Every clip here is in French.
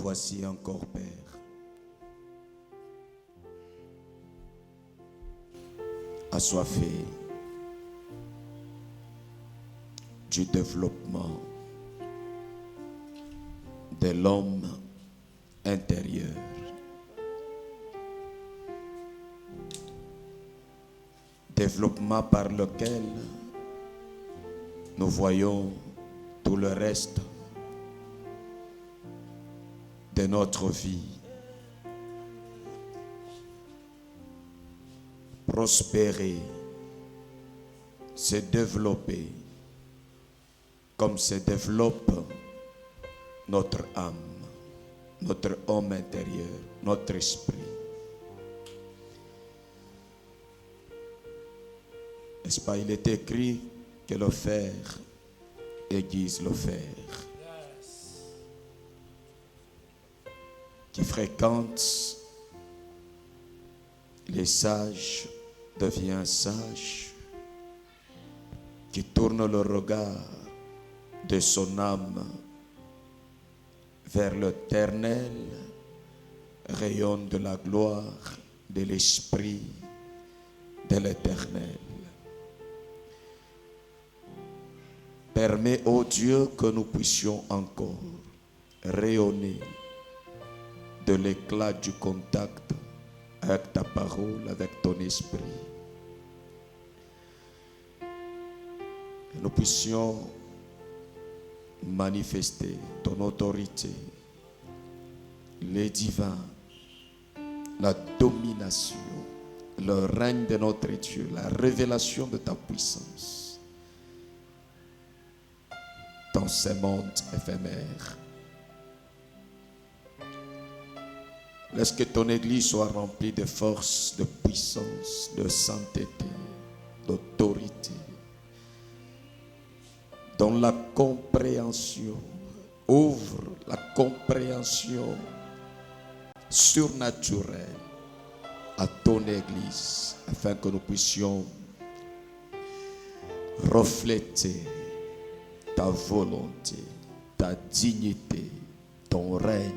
voici encore, Père. Assoiffé du développement de l'homme intérieur. Développement par lequel nous voyons tout le reste de notre vie prospérer, se développer comme se développe notre âme, notre homme intérieur, notre esprit. N'est-ce pas, il est écrit que le fer aiguise le fer. Qui fréquente les sages devient sage, qui tourne le regard de son âme vers l'éternel, rayonne de la gloire de l'esprit de l'éternel. Permets, ô Dieu, que nous puissions encore rayonner de l'éclat du contact avec ta parole, avec ton esprit. Que nous puissions manifester ton autorité, les divins, la domination, le règne de notre Dieu, la révélation de ta puissance dans ce monde éphémère. Laisse que ton Église soit remplie de force, de puissance, de sainteté, d'autorité, dans la compréhension. Ouvre la compréhension surnaturelle à ton Église, afin que nous puissions refléter ta volonté, ta dignité, ton règne.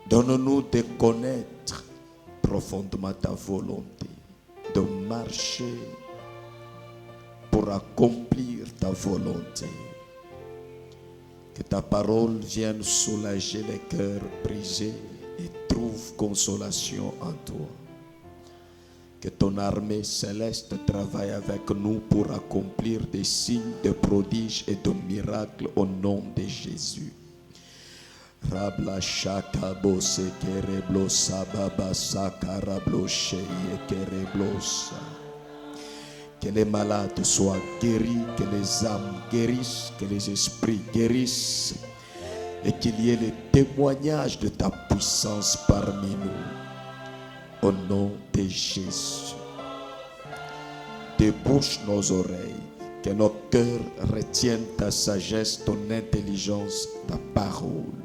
Donne-nous de connaître profondément ta volonté, de marcher pour accomplir ta volonté. Que ta parole vienne soulager les cœurs brisés et trouve consolation en toi. Que ton armée céleste travaille avec nous pour accomplir des signes, de prodiges et de miracles au nom de Jésus. Rabla shaka bose kereblosa baba sakarabloche kereblosa. Que les malades soient guéris, que les âmes guérissent, que les esprits guérissent et qu'il y ait le témoignage de ta puissance parmi nous. Au nom de Jésus. Débouche nos oreilles, que nos cœurs retiennent ta sagesse, ton intelligence, ta parole.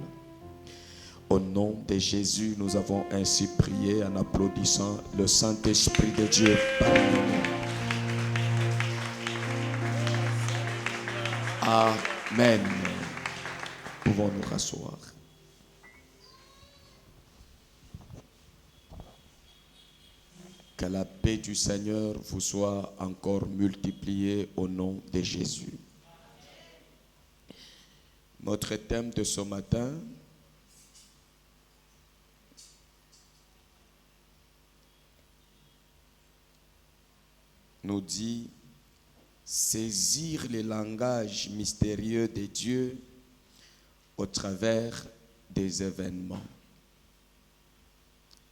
Au nom de Jésus, nous avons ainsi prié en applaudissant le Saint-Esprit de Dieu parmi nous. Amen. Pouvons nous rasseoir. Que la paix du Seigneur vous soit encore multipliée au nom de Jésus. Notre thème de ce matin, nous dit saisir les langages mystérieux de Dieu au travers des événements.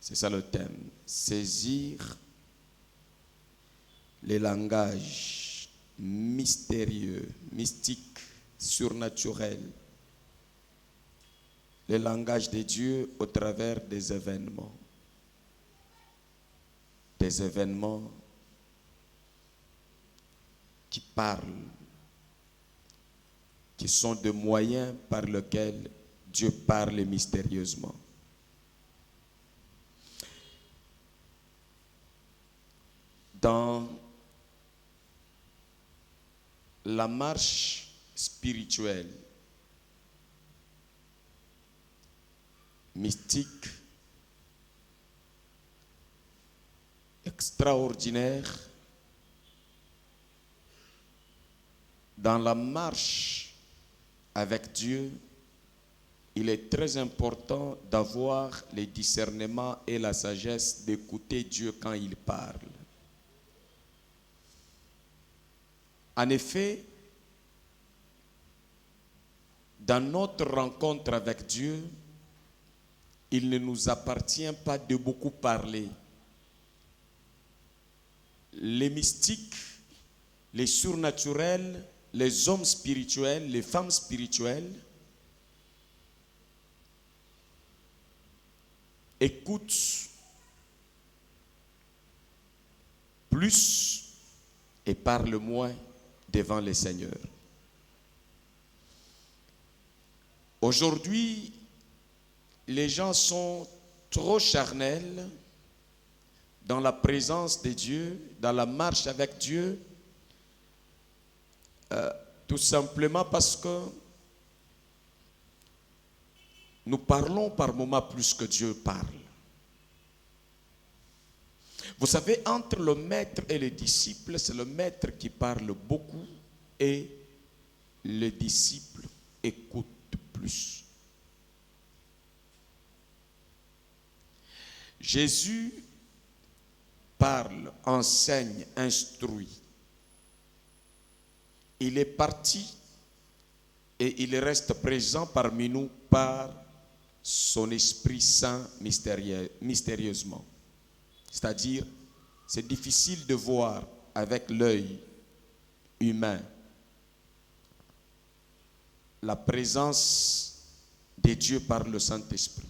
C'est ça le thème. Saisir les langages mystérieux, mystiques, surnaturels. Les langages de Dieu au travers des événements. Des événements qui parlent, qui sont des moyens par lesquels Dieu parle mystérieusement. Dans la marche spirituelle, mystique, extraordinaire, dans la marche avec Dieu, il est très important d'avoir le discernement et la sagesse d'écouter Dieu quand il parle. En effet, dans notre rencontre avec Dieu, il ne nous appartient pas de beaucoup parler. Les mystiques, les surnaturels, les hommes spirituels, les femmes spirituelles écoutent plus et parlent moins devant le Seigneur. Aujourd'hui, les gens sont trop charnels dans la présence de Dieu, dans la marche avec Dieu, tout simplement parce que nous parlons par moments plus que Dieu parle. Vous savez, entre le maître et le disciple, c'est le maître qui parle beaucoup et le disciple écoute plus. Jésus parle, enseigne, instruit. Il est parti et il reste présent parmi nous par son Esprit Saint mystérieusement. C'est-à-dire, c'est difficile de voir avec l'œil humain la présence de Dieu par le Saint-Esprit.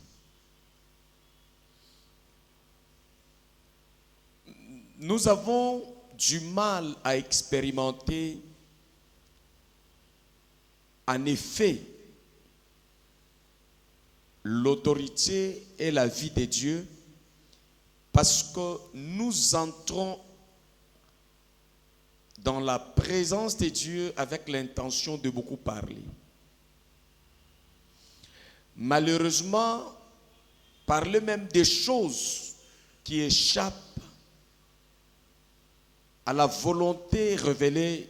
Nous avons du mal à expérimenter en effet l'autorité et la vie de Dieu parce que nous entrons dans la présence de Dieu avec l'intention de beaucoup parler. Malheureusement, parler même des choses qui échappent à la volonté révélée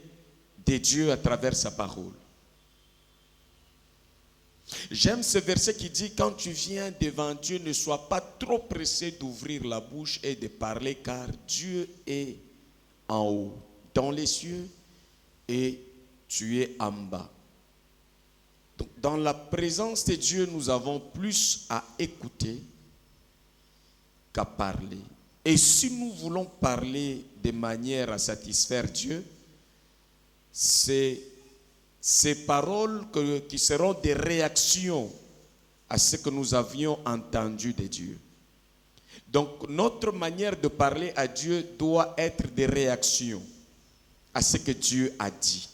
de Dieu à travers sa parole. J'aime ce verset qui dit, quand tu viens devant Dieu, ne sois pas trop pressé d'ouvrir la bouche et de parler, car Dieu est en haut, dans les cieux, et tu es en bas. Donc, dans la présence de Dieu, nous avons plus à écouter qu'à parler. Et si nous voulons parler de manière à satisfaire Dieu, c'est ces paroles qui seront des réactions à ce que nous avions entendu de Dieu. Donc notre manière de parler à Dieu doit être des réactions à ce que Dieu a dit.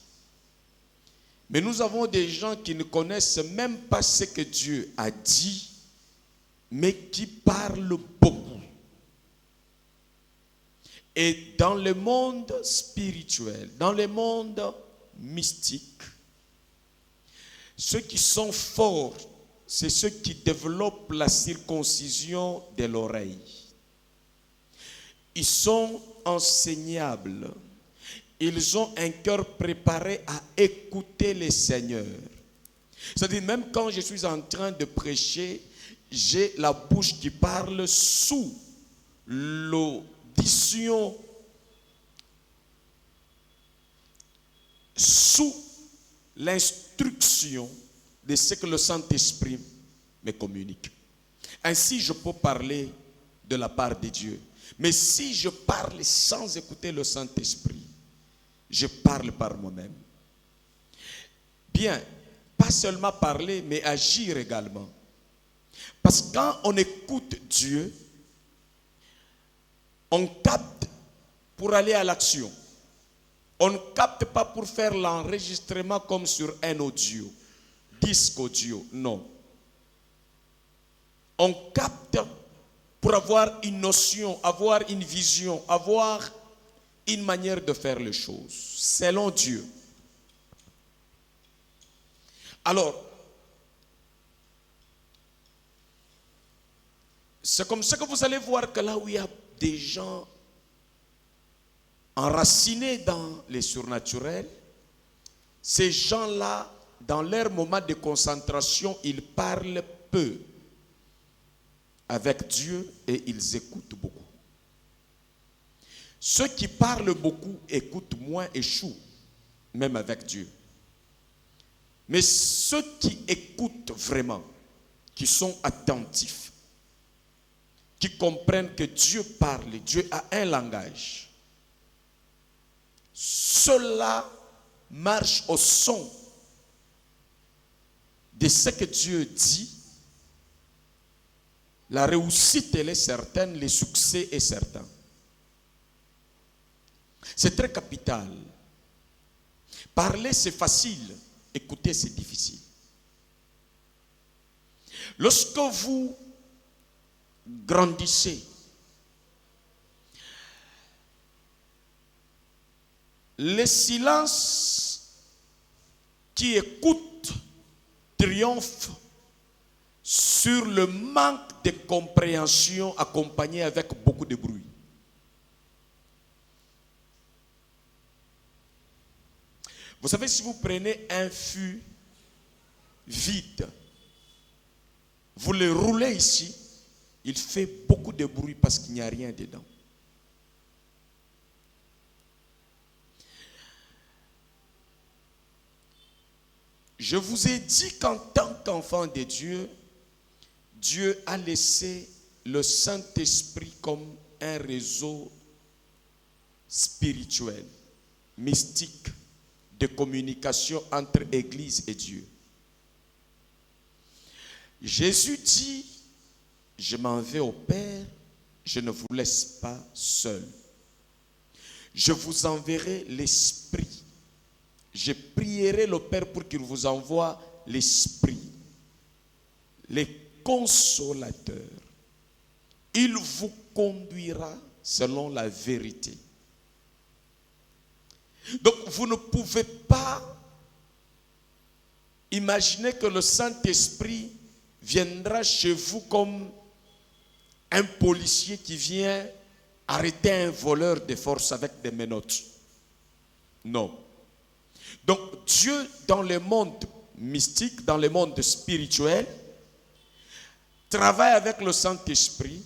Mais nous avons des gens qui ne connaissent même pas ce que Dieu a dit, mais qui parlent beaucoup. Et dans le monde spirituel, dans le monde mystique, ceux qui sont forts, c'est ceux qui développent la circoncision de l'oreille. Ils sont enseignables. Ils ont un cœur préparé à écouter le Seigneur. C'est-à-dire, même quand je suis en train de prêcher, j'ai la bouche qui parle sous l'audition, sous l'instruction de ce que le Saint-Esprit me communique. Ainsi, je peux parler de la part de Dieu. Mais si je parle sans écouter le Saint-Esprit, je parle par moi-même. Bien, pas seulement parler, mais agir également. Parce que quand on écoute Dieu, on capte pour aller à l'action. On ne capte pas pour faire l'enregistrement comme sur un audio, disque audio, non. On capte pour avoir une notion, avoir une vision, avoir une manière de faire les choses, selon Dieu. Alors, C'est comme ça que vous allez voir que là où il y a des gens enracinés dans les surnaturels, ces gens-là, dans leur moment de concentration, ils parlent peu avec Dieu et ils écoutent beaucoup. Ceux qui parlent beaucoup écoutent moins, échouent, même avec Dieu. Mais ceux qui écoutent vraiment, qui sont attentifs, qui comprennent que Dieu parle, Dieu a un langage, ceux-là marchent au son de ce que Dieu dit. La réussite, elle est certaine, le succès est certain. C'est très capital. Parler, c'est facile. Écouter, c'est difficile. Lorsque vous grandissez, le silence qui écoute triomphe sur le manque de compréhension accompagné avec beaucoup de bruit. Vous savez, si vous prenez un fût vide, vous le roulez ici, il fait beaucoup de bruit parce qu'il n'y a rien dedans. Je vous ai dit qu'en tant qu'enfant de Dieu, Dieu a laissé le Saint-Esprit comme un réseau spirituel, mystique, de communication entre Église et Dieu. Jésus dit, je m'en vais au Père, je ne vous laisse pas seul. Je vous enverrai l'Esprit. Je prierai le Père pour qu'il vous envoie l'Esprit, le Consolateur. Il vous conduira selon la vérité. Donc, vous ne pouvez pas imaginer que le Saint-Esprit viendra chez vous comme un policier qui vient arrêter un voleur de force avec des menottes. Non. Donc, Dieu, dans le monde mystique, dans le monde spirituel, travaille avec le Saint-Esprit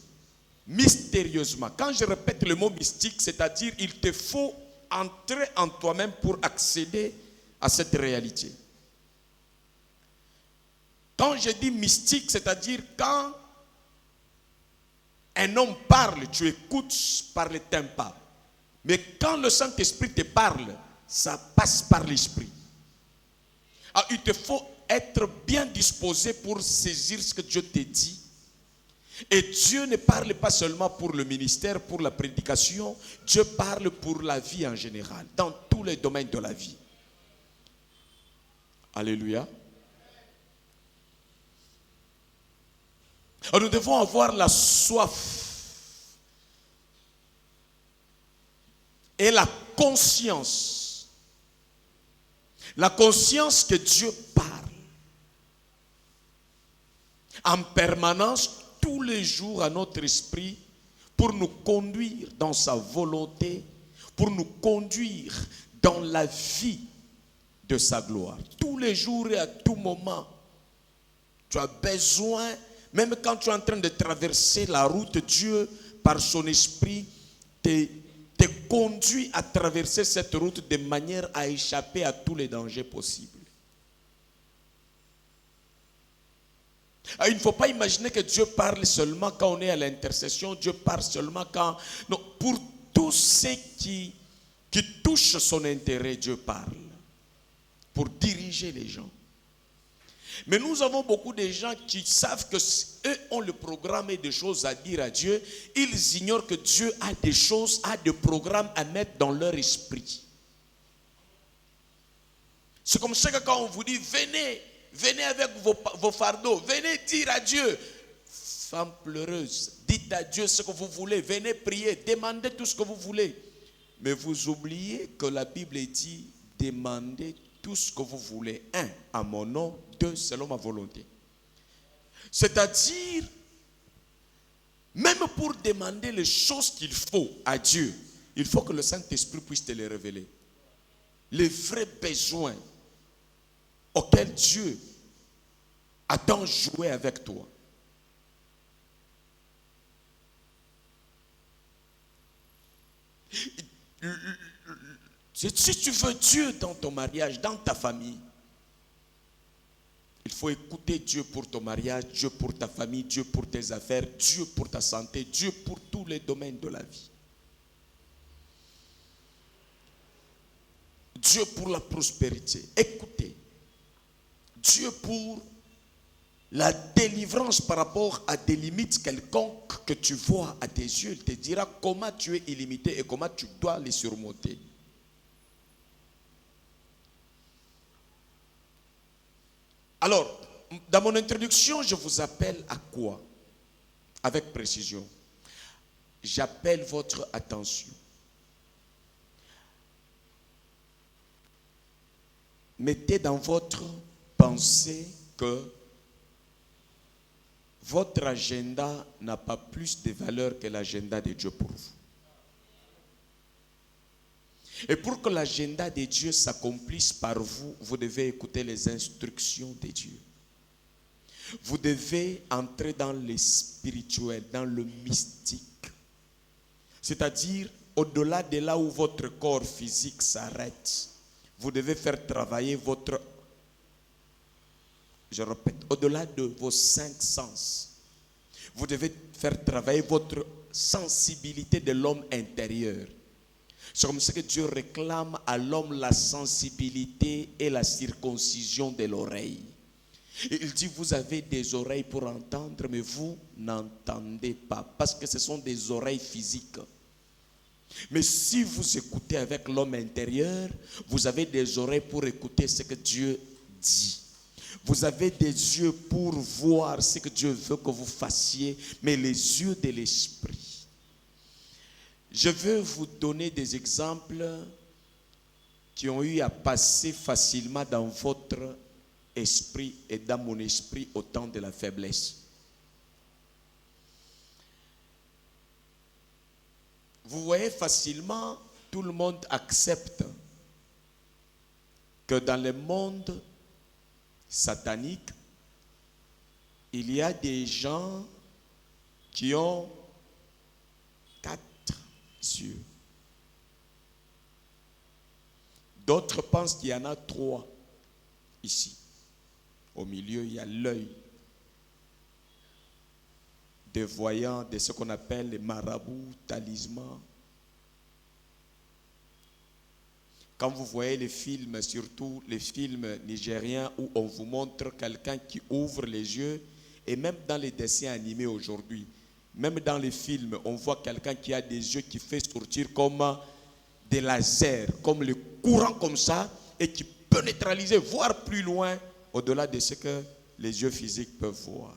mystérieusement. Quand je répète le mot mystique, c'est-à-dire il te faut entrer en toi-même pour accéder à cette réalité. Quand je dis mystique, c'est-à-dire quand un homme parle, tu écoutes par le tympan. Mais quand le Saint-Esprit te parle, ça passe par l'esprit. Alors, il te faut être bien disposé pour saisir ce que Dieu te dit. Et Dieu ne parle pas seulement pour le ministère, pour la prédication. Dieu parle pour la vie en général, dans tous les domaines de la vie. Alléluia. Alors, nous devons avoir la soif et la conscience. La conscience que Dieu parle en permanence, tous les jours à notre esprit, pour nous conduire dans sa volonté, pour nous conduire dans la vie de sa gloire. Tous les jours et à tout moment, tu as besoin, même quand tu es en train de traverser la route, Dieu, par son esprit, te conduit à traverser cette route de manière à échapper à tous les dangers possibles. Il ne faut pas imaginer que Dieu parle seulement quand on est à l'intercession, Dieu parle seulement quand... Non, pour tous ceux qui touchent son intérêt, Dieu parle. Pour diriger les gens. Mais nous avons beaucoup de gens qui savent que eux ont le programme et des choses à dire à Dieu. Ils ignorent que Dieu a des choses, a des programmes à mettre dans leur esprit. C'est comme ça que quand on vous dit, venez avec vos fardeaux, venez dire à Dieu. Femme pleureuse, dites à Dieu ce que vous voulez, venez prier, demandez tout ce que vous voulez. Mais vous oubliez que la Bible dit, demandez tout ce que vous voulez. 1, à mon nom. 2, selon ma volonté. C'est-à-dire, Même pour demander les choses qu'il faut à Dieu, il faut que le Saint-Esprit puisse te les révéler. Les vrais besoins auxquels Dieu attend jouer avec toi. Si tu veux Dieu dans ton mariage, dans ta famille, il faut écouter Dieu pour ton mariage, Dieu pour ta famille, Dieu pour tes affaires, Dieu pour ta santé, Dieu pour tous les domaines de la vie. Dieu pour la prospérité. Écoutez. Dieu pour la délivrance par rapport à des limites quelconques que tu vois à tes yeux. Il te dira comment tu es illimité et comment tu dois les surmonter. Alors, dans mon introduction, je vous appelle à quoi? Avec précision. J'appelle votre attention. Mettez dans votre pensée que votre agenda n'a pas plus de valeur que l'agenda de Dieu pour vous. Et pour que l'agenda de Dieu s'accomplisse par vous, vous devez écouter les instructions de Dieu. Vous devez entrer dans le spirituel, dans le mystique. C'est-à-dire, au-delà de là où votre corps physique s'arrête, vous devez faire travailler votre, je répète, au-delà de vos 5 sens, vous devez faire travailler votre sensibilité de l'homme intérieur. C'est comme ça que Dieu réclame à l'homme la sensibilité et la circoncision de l'oreille. Et il dit, vous avez des oreilles pour entendre, mais vous n'entendez pas, parce que ce sont des oreilles physiques. Mais si vous écoutez avec l'homme intérieur, vous avez des oreilles pour écouter ce que Dieu dit. Vous avez des yeux pour voir ce que Dieu veut que vous fassiez, mais les yeux de l'esprit. Je veux vous donner des exemples qui ont eu à passer facilement dans votre esprit et dans mon esprit au temps de la faiblesse. Vous voyez facilement, tout le monde accepte que dans le monde satanique, il y a des gens qui ont 4 yeux. D'autres pensent qu'il y en a 3 ici. Au milieu, il y a l'œil des voyants, de ce qu'on appelle les marabouts, talismans. Quand vous voyez les films, surtout les films nigériens où on vous montre quelqu'un qui ouvre les yeux, et même dans les dessins animés aujourd'hui, même dans les films, on voit quelqu'un qui a des yeux qui fait sortir comme des lasers, comme le courant comme ça, et qui peut neutraliser, voir plus loin, au-delà de ce que les yeux physiques peuvent voir.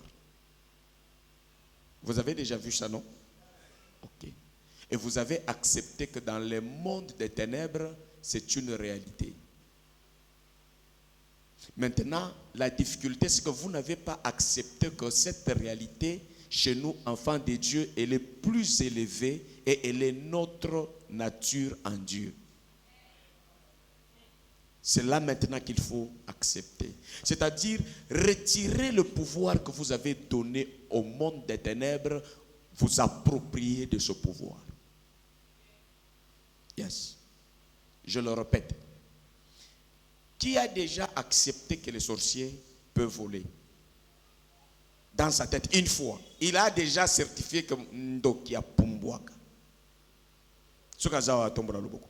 Vous avez déjà vu ça, non? Ok. Et vous avez accepté que dans le monde des ténèbres, c'est une réalité. Maintenant, la difficulté, c'est que vous n'avez pas accepté que cette réalité, chez nous, enfants de Dieu, elle est plus élevée et elle est notre nature en Dieu. C'est là maintenant qu'il faut accepter. C'est-à-dire retirer le pouvoir que vous avez donné au monde des ténèbres, vous approprier de ce pouvoir. Yes. Je le répète. Qui a déjà accepté que les sorciers peuvent voler? Dans sa tête, une fois. Il a déjà certifié que Ndoki a Pumbwaka. Ce que a tombé dans le beaucoup.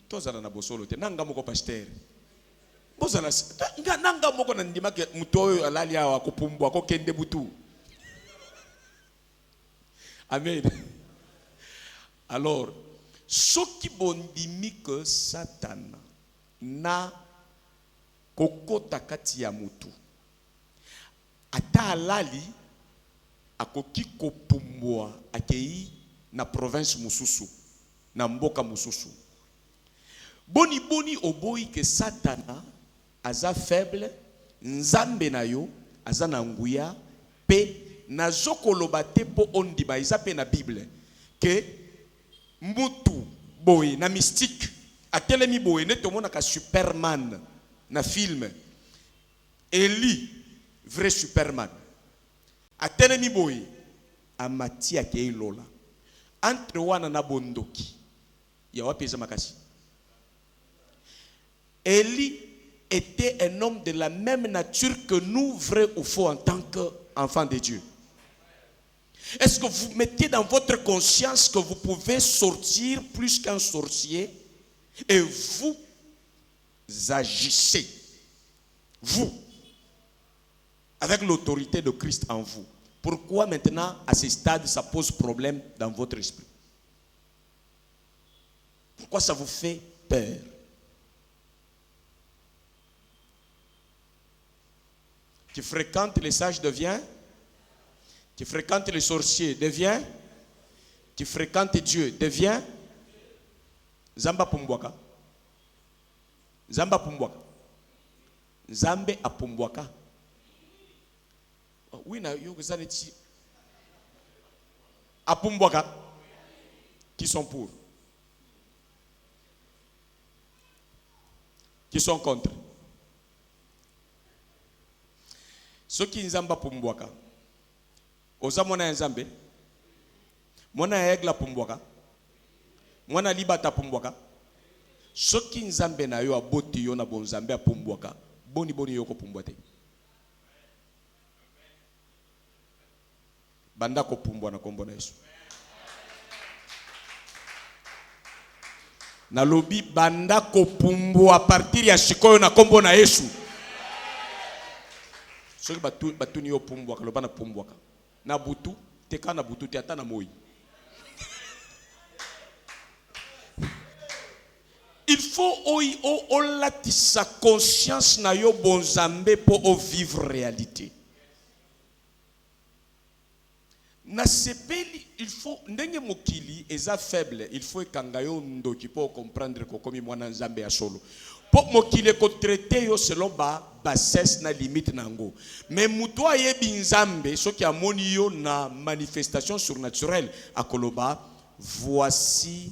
Tozala na bosolo te nanga moko pasteur bozala nanga moko na ndima ke mutoyo alali awa kupumbwa ko kende butu. Amen. Alors soki bondimi que Satan na kokota kati ya mutu ata alali akoki kopumbwa akei na province mususu na mboka mususu. Boni oboyi que Satana aza faible, nzambe na yo azana nguya pe nazokoloba te po ondima eza pe na Bible que mutu boye na mystique atelemi boye ne tomonaka Superman na film Eli vrai Superman atelemi boye amati ake ilola entre wana na bondoki ya wapi eza makasi. Eli était un homme de la même nature que nous, vrai ou faux, en tant qu'enfant de Dieu. Est-ce que vous mettez dans votre conscience que vous pouvez sortir plus qu'un sorcier et vous agissez, vous, avec l'autorité de Christ en vous? Pourquoi maintenant, à ce stade, ça pose problème dans votre esprit? Pourquoi ça vous fait peur? Qui fréquente les sages devient, qui fréquente les sorciers devient, qui fréquente Dieu devient Zamba Pumbwaka. Zamba Pumbwaka. Zambe a Pumbwaka. Oui, na yo zaneti a Pumbwaka. Qui sont pour? Qui sont contre? Ceux qui nzamba pumbwaka. Oza mona nzambe. Mona egla pumbwaka. Mona libata pumbwaka. Ceux qui nzambe na yo aboti yo na bonzambe pumbwaka. Boni boni yoko pumbwate. Banda ko pumbwa na kombo na Yesu. Na lobi banda ko pumbwa a partir ya shikoyo na kombo na Yesu. Soki batuni yo pumbwaka loba na pumbwaka na butu teka na butu te ata na moi. Il faut olatisa conscience na yo bonzambe po vivre réalité. Na sepeli il faut ndenge mokili eza faible, il faut ekanga yo ndoki po comprendre ko komi mwana nzambe ya solo. Po mokile ko traiter yo selon bassesse na limite nango. Mais muto ayebi nzambe soki amoni yo na manifestation surnaturelle akoloba voici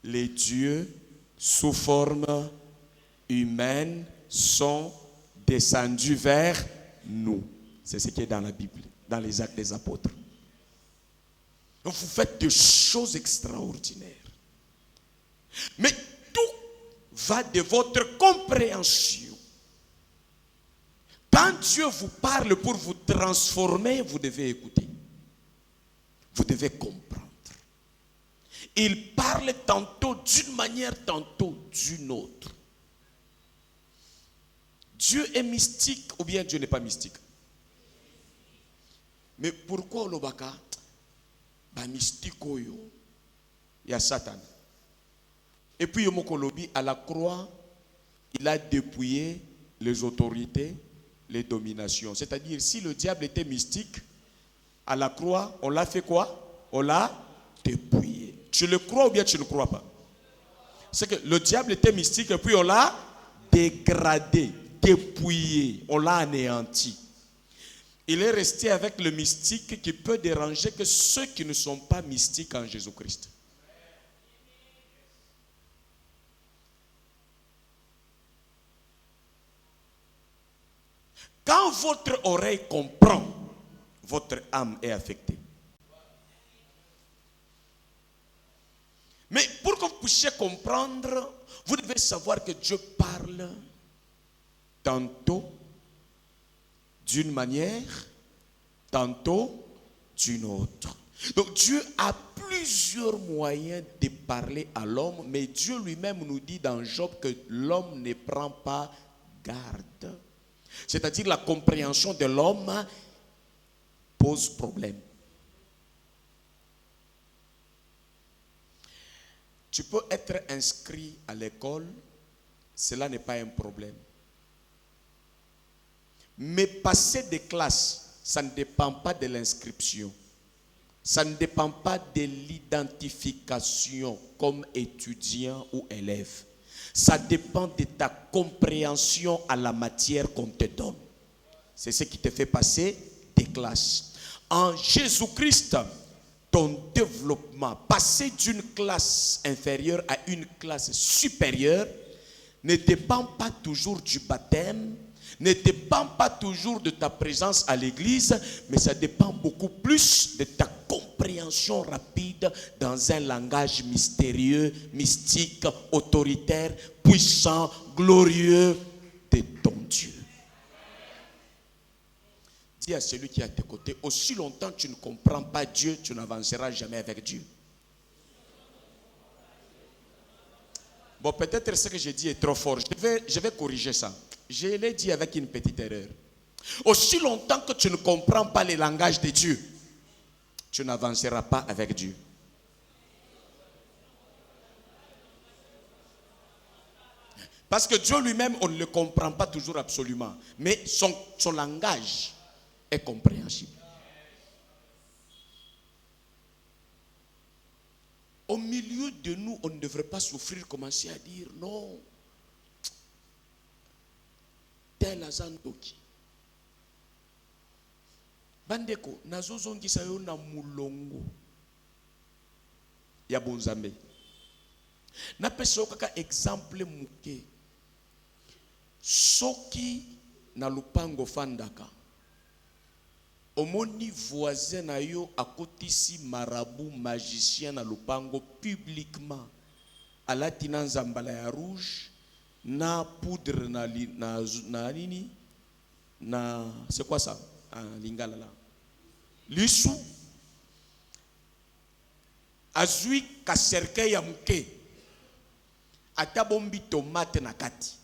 les dieux sous forme humaine sont descendus vers nous. C'est ce qui est dans la Bible, dans les Actes des Apôtres. Donc vous faites des choses extraordinaires. Mais tout va de votre compréhension. Quand Dieu vous parle pour vous transformer, vous devez écouter. Vous devez comprendre. Il parle tantôt d'une manière, tantôt d'une autre. Dieu est mystique ou bien Dieu n'est pas mystique? Mais pourquoi l'obaka? Ba mystique oyo ya Satan. Et puis Yomokolobi à la croix, il a dépouillé les autorités, les dominations. C'est-à-dire si le diable était mystique, à la croix, on l'a fait quoi? On l'a dépouillé. Tu le crois ou bien tu ne crois pas? C'est que le diable était mystique et puis on l'a dégradé, dépouillé, on l'a anéanti. Il est resté avec le mystique qui peut déranger que ceux qui ne sont pas mystiques en Jésus-Christ. Quand votre oreille comprend, votre âme est affectée. Mais pour que vous puissiez comprendre, vous devez savoir que Dieu parle tantôt d'une manière, tantôt d'une autre. Donc Dieu a plusieurs moyens de parler à l'homme, mais Dieu lui-même nous dit dans Job que l'homme ne prend pas garde. C'est-à-dire la compréhension de l'homme pose problème. Tu peux être inscrit à l'école, cela n'est pas un problème. Mais passer des classes, ça ne dépend pas de l'inscription. Ça ne dépend pas de l'identification comme étudiant ou élève. Ça dépend de ta compréhension à la matière qu'on te donne. c'est ce qui te fait passer tes classes. En Jésus-Christ, ton développement, passer d'une classe inférieure à une classe supérieure, ne dépend pas toujours du baptême, ne dépend pas toujours de ta présence à l'église, mais ça dépend beaucoup plus de ta compréhension rapide dans un langage mystérieux, mystique, autoritaire, puissant, glorieux de ton Dieu. Dis à celui qui est à tes côtés, aussi longtemps que tu ne comprends pas Dieu, tu n'avanceras jamais avec Dieu. Bon, peut-être ce que j'ai dit est trop fort. Je vais corriger ça. Je l'ai dit avec une petite erreur. Aussi longtemps que tu ne comprends pas le langage de Dieu, tu n'avanceras pas avec Dieu. Parce que Dieu lui-même, on ne le comprend pas toujours absolument. Mais son langage est compréhensible. Au milieu de nous, on ne devrait pas souffrir, commencer à dire non. Tel azandoki. Bandeko, nazozongi sayo na mulongo. Ya bonzambe. Na peso kaka exemple muke. Soki na lupango fandaka. Omoni voisin na yo akotisi marabout magicien na lupango publiquement. Alati na nzambala ya rouge na poudre na nini na c'est quoi ça lingala là lisu azui kaserke ya muke atabombi tomate na kati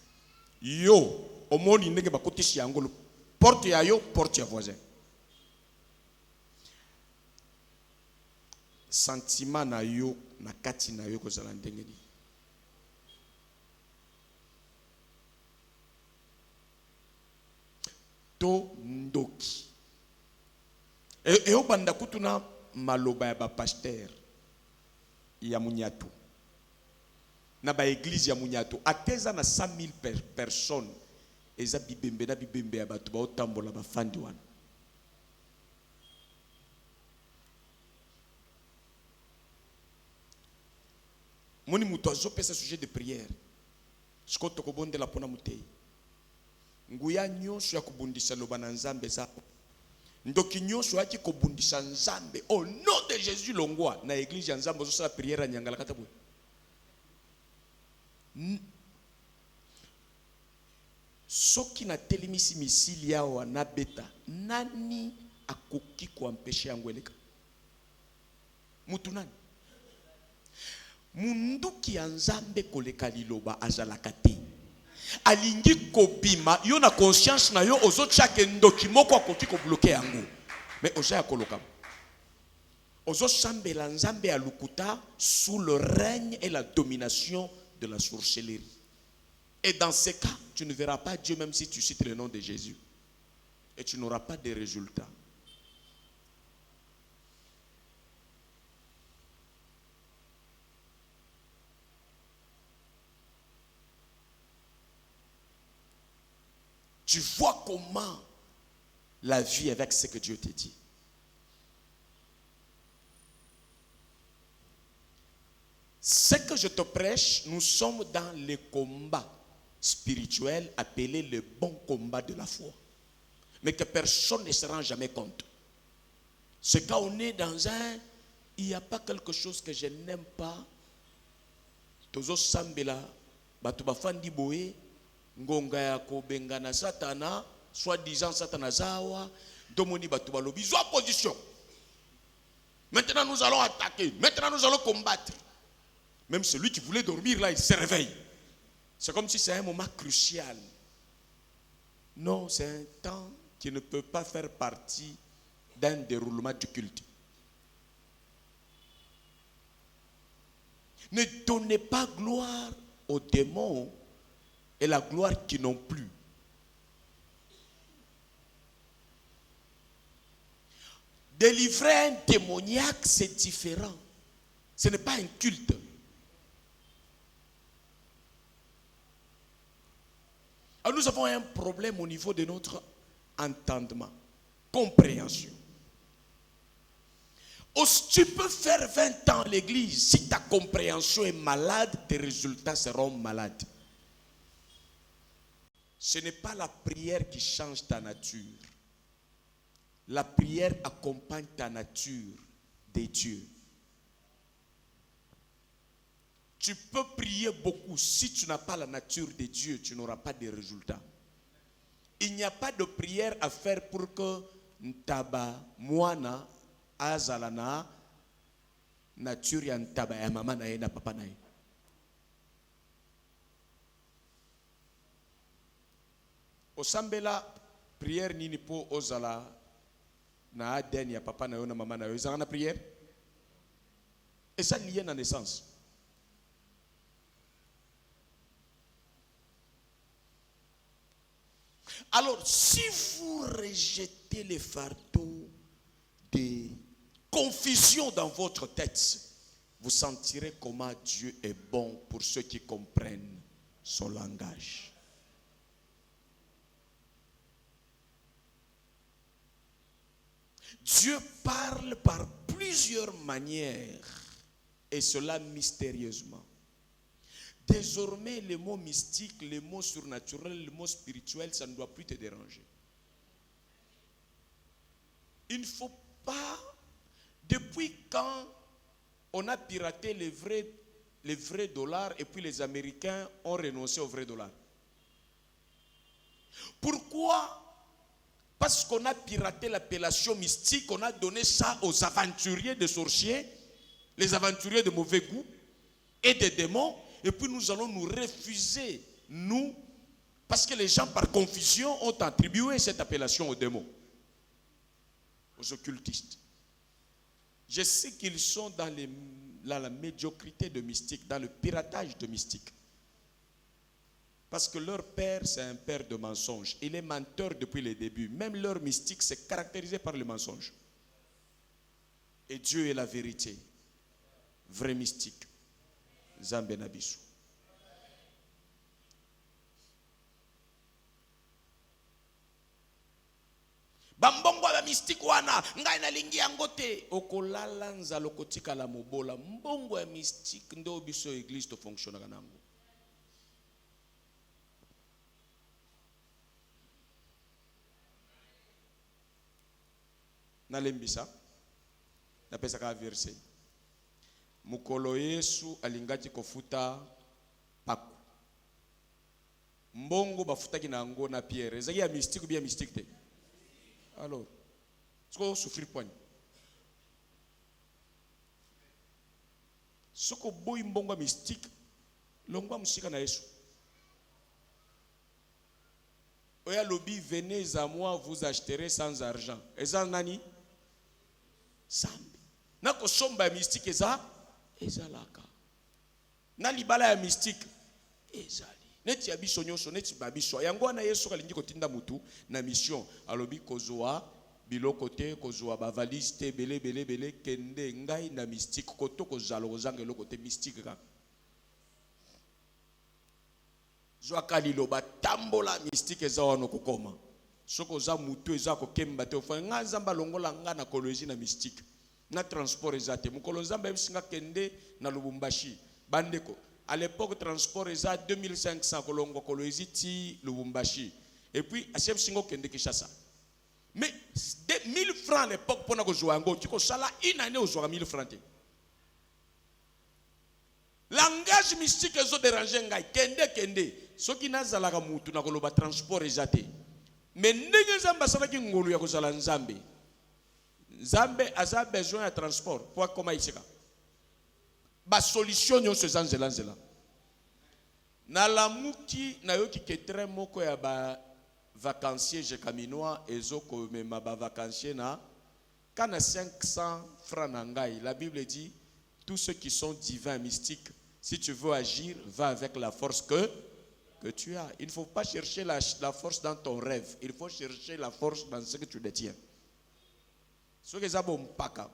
yo omoni ndenge bakotisi yango porte ya yo porte ya voisin. Sentiment na yo na kati na yo kozala ndenge ni to ndoki e obanda kutuna maloba ya ba pasteur ya munyatu na ba église ya munyatu ateza na 100,000 personnes eza bibembe na bibembe ya batu ba otambola ba fandi wana. Moni muto azopesa sujet de prière. Sikoto kobondela pona mutei. Nguya nyonso ya kubundisa loba na nzambe zako. Ndoki nyonso yaki kobundisa nzambe au nom de Jésus longwa na église ya nzambe zo sala prière nyangala kata boy. Soki na telimisi misili yawa na beta nani akoki kuampesha yangu eleka? Mutu nani? Munduki ya nzambe koleka liloba azalaka te. Alingi kobima yo na conscience na yo ozo chake ndoki moko akoki ko bloquer yango. Mais oza ya koloka. Ozo sambela nzambe alukuta sous le règne et la domination de la sorcellerie. Et dans ce cas, tu ne verras pas Dieu même si tu cites le nom de Jésus. Et tu n'auras pas de résultats. Tu vois comment la vie avec ce que Dieu te dit. Ce que je te prêche, nous sommes dans le combat spirituel appelé le bon combat de la foi. Mais que personne ne se rend jamais compte. C'est quand on est dans il n'y a pas quelque chose que je n'aime pas. Tozo sambela, batu bafandi boye. Ngonga ya kobenga na satana, soi-disant satana zawa, domoni batu balobi, zo position. Maintenant nous allons attaquer, maintenant nous allons combattre. Même celui qui voulait dormir là, il se réveille. C'est comme si c'est un moment crucial. Non, c'est un temps qui ne peut pas faire partie d'un déroulement du culte. Ne donnez pas gloire aux démons et la gloire qui n'ont plus. Délivrer un démoniaque, c'est différent. Ce n'est pas un culte. Alors nous avons un problème au niveau de notre entendement, compréhension. Tu peux faire 20 ans à l'église, si ta compréhension est malade, tes résultats seront malades. Ce n'est pas la prière qui change ta nature. La prière accompagne ta nature des dieux. Tu peux prier beaucoup, si tu n'as pas la nature de Dieu, tu n'auras pas de résultats. Il n'y a pas de prière à faire pour que Ntaba, Moana, Azalana, nature ya Ntaba, ya maman na na papa na. Osambela, prière nini po ozala, na aden ya papa na yo na maman na yo. Ils ont la prière. Et ça lié à la naissance. Alors, si vous rejetez les fardeaux de confusion dans votre tête, vous sentirez comment Dieu est bon pour ceux qui comprennent son langage. Dieu parle par plusieurs manières, et cela mystérieusement. Désormais, les mots mystiques, les mots surnaturels, les mots spirituels, ça ne doit plus te déranger. Il ne faut pas, depuis quand on a piraté les vrais dollars et puis les Américains ont renoncé aux vrais dollars. Pourquoi? Parce qu'on a piraté l'appellation mystique, on a donné ça aux aventuriers de sorciers, les aventuriers de mauvais goût et des démons. Et puis nous allons nous refuser, nous, parce que les gens par confusion ont attribué cette appellation aux démons, aux occultistes. Je sais qu'ils sont dans la médiocrité de mystique, dans le piratage de mystique. Parce que leur père, c'est un père de mensonges. Il est menteur depuis le début. Même leur mystique, c'est caractérisé par le mensonge. Et Dieu est la vérité. Vrai mystique. Zambe na biso. Bambongo ba mystique wana ngai na lingi yango te okolala nzalo kotika la mobola mbongo ya mystique ndo biso église to fonctionne kanango. Nalembisa na pesa ka verset. Mukolo Yesu alingati kofuta paku. Mbongo bafutaki na ngo na Pierre. Ezaki ya mystique ou bien mystique te? Alors, tu vas souffrir point. Soko boy mbongo mystique, longwa musika na Yesu. Oya lobi, venez à moi, vous acheterez sans argent. Eza nani? Sambi. Nako somba mystique eza? Ezalaka. Na libala ya mystique ezali. Neti abiso nyonso neti babiso. Yango na Yesu kalingi kotinda mutu na mission. Alobi kozoa biloko te kozoa ba valise te bele kende ngai na mystique koto kozalo kozanga eloko te mystique ka. Zwa kalilo batambola mystique eza wana kokoma. Soko za mutu eza kokemba te ofa nga nzamba longola nga na kolozi na mystique. Na transport ezate mukolo nzamba bisinga kende na Lubumbashi bandeko à l'époque transport eza 2500 kolongo kolozi ti Lubumbashi et puis achep singo kende Kinshasa mais 1000 francs à l'époque pona ko jouer ngo tiko sala une année ozwa 1000 francs. Langage mystique ezo déranger ngai kende soki nazalaka mutu na koloba transport ezate mais ndenge nzamba salaki ngolu ya kozala nzambe. Nzambe a besoin de transport pour comment il sera. Ba solution nyonso zanzela. Na lamuki na yoki ketre moko ya ba vacancier je kaminois ezo ko mema ba vacancier na kana 500 francs na ngai. La Bible dit tous ceux qui sont divins mystiques, si tu veux agir, va avec la force que tu as. Il ne faut pas chercher la force dans ton rêve, il faut chercher la force dans ce que tu détiens. Ce que ça bon paka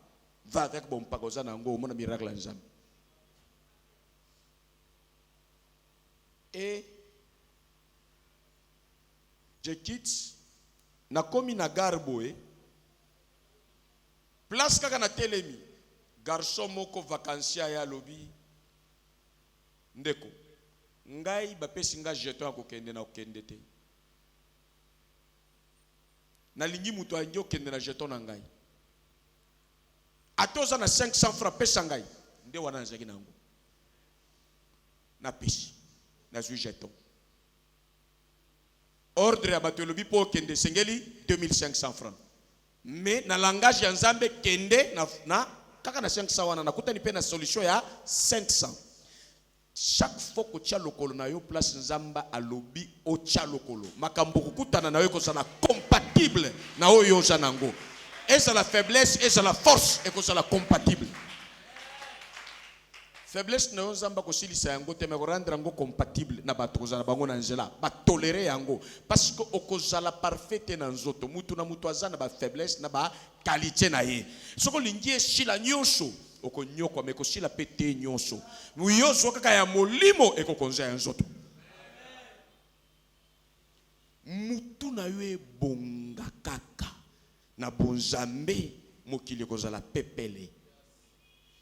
va avec bon paka ça nango mon miracle ensemble. Et je quitte na komi na garboe place kaka na telemi garçon moko vacancia ya lobi ndeko ngai bapesi nga jeton akokende na okende te na lingi mutu angi okende na jeton na ngai atoza na 500 francs pesa ngai nde wana nazaki nango na pesi na zwi jeton ordre ya bato elobi mpo okende sengeli 2500 francs mais na langage ya nzambe kende na kaka na 500 wana nakutani pe na solution ya 500 chaque fois que tia lokolo na yo place nzamba alobi o tia lokolo makambo kukutana na yo kozala compatible na oyo oza nango eza la faiblesse eza la force ekozala compatible faiblesse na yo nzamba kosilisa yango te me rendre yango compatible na bato kozala bango na nzela ba tolérer yango parce que okozala parfait na nzoto mutu na mutu azana ba faiblesse na ba qualité na ye soko lingi esila nyonso okonyokwa me kosila pete nyonso muyozo kaka ya molimo ekokonza ya nzoto mutu na yo ebonga kaka na bonzambe mokili kozala pepele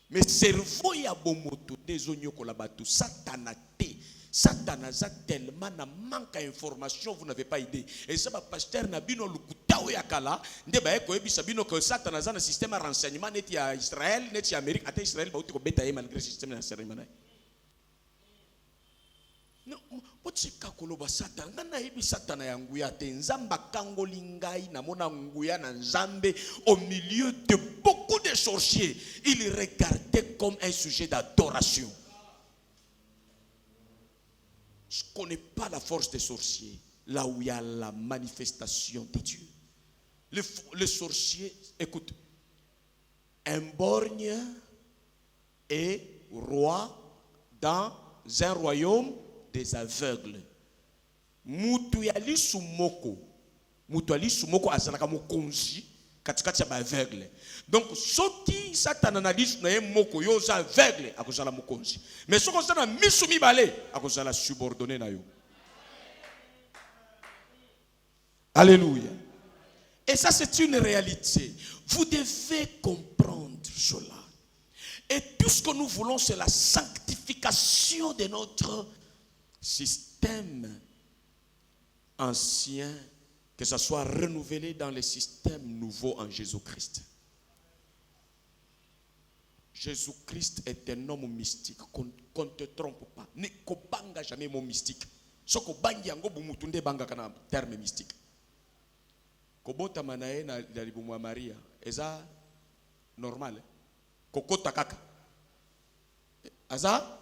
mais cerveau ya bomoto dezonyokola batu satana te satana za tellement na manque d'information vous n'avez pas idée et ça ba pasteur na bino lukutao ya kala nde ba eko ebisa bino que satana za na système de renseignement net ya Israël net ya Amérique ate Israël ba uti ko beta malgré système de renseignement no potsika koloba satana ngana yebi satana ya nguya te nzamba kangoli ngai na mona nguya na nzambe au milieu de beaucoup de sorciers il regardait comme un sujet d'adoration. Je ne connais pas la force des sorciers là où il y a la manifestation de Dieu. Les sorciers, écoute, un borgne est roi dans un royaume des aveugles. Mutu yali sumoko azalaka mokonzi katikati ya ba aveugle. Donc soki satana na lisu na ye moko yo za aveugle akozala mokonzi. Mais soko sana misu mibale akozala subordonné na yo. Alléluia. Et ça c'est une réalité. Vous devez comprendre cela. Et tout ce que nous voulons c'est la sanctification de notre système ancien, que ça soit renouvelé dans les systèmes nouveaux en Jésus-Christ. Jésus-Christ est un homme mystique, qu'on ne te trompe pas. Ne kobanga jamais mon mystique. Ce que bangi yango bumutunde banga kana terme mystique. Kobota manae na libumu Maria, eza normal. Kokota kaka. Eza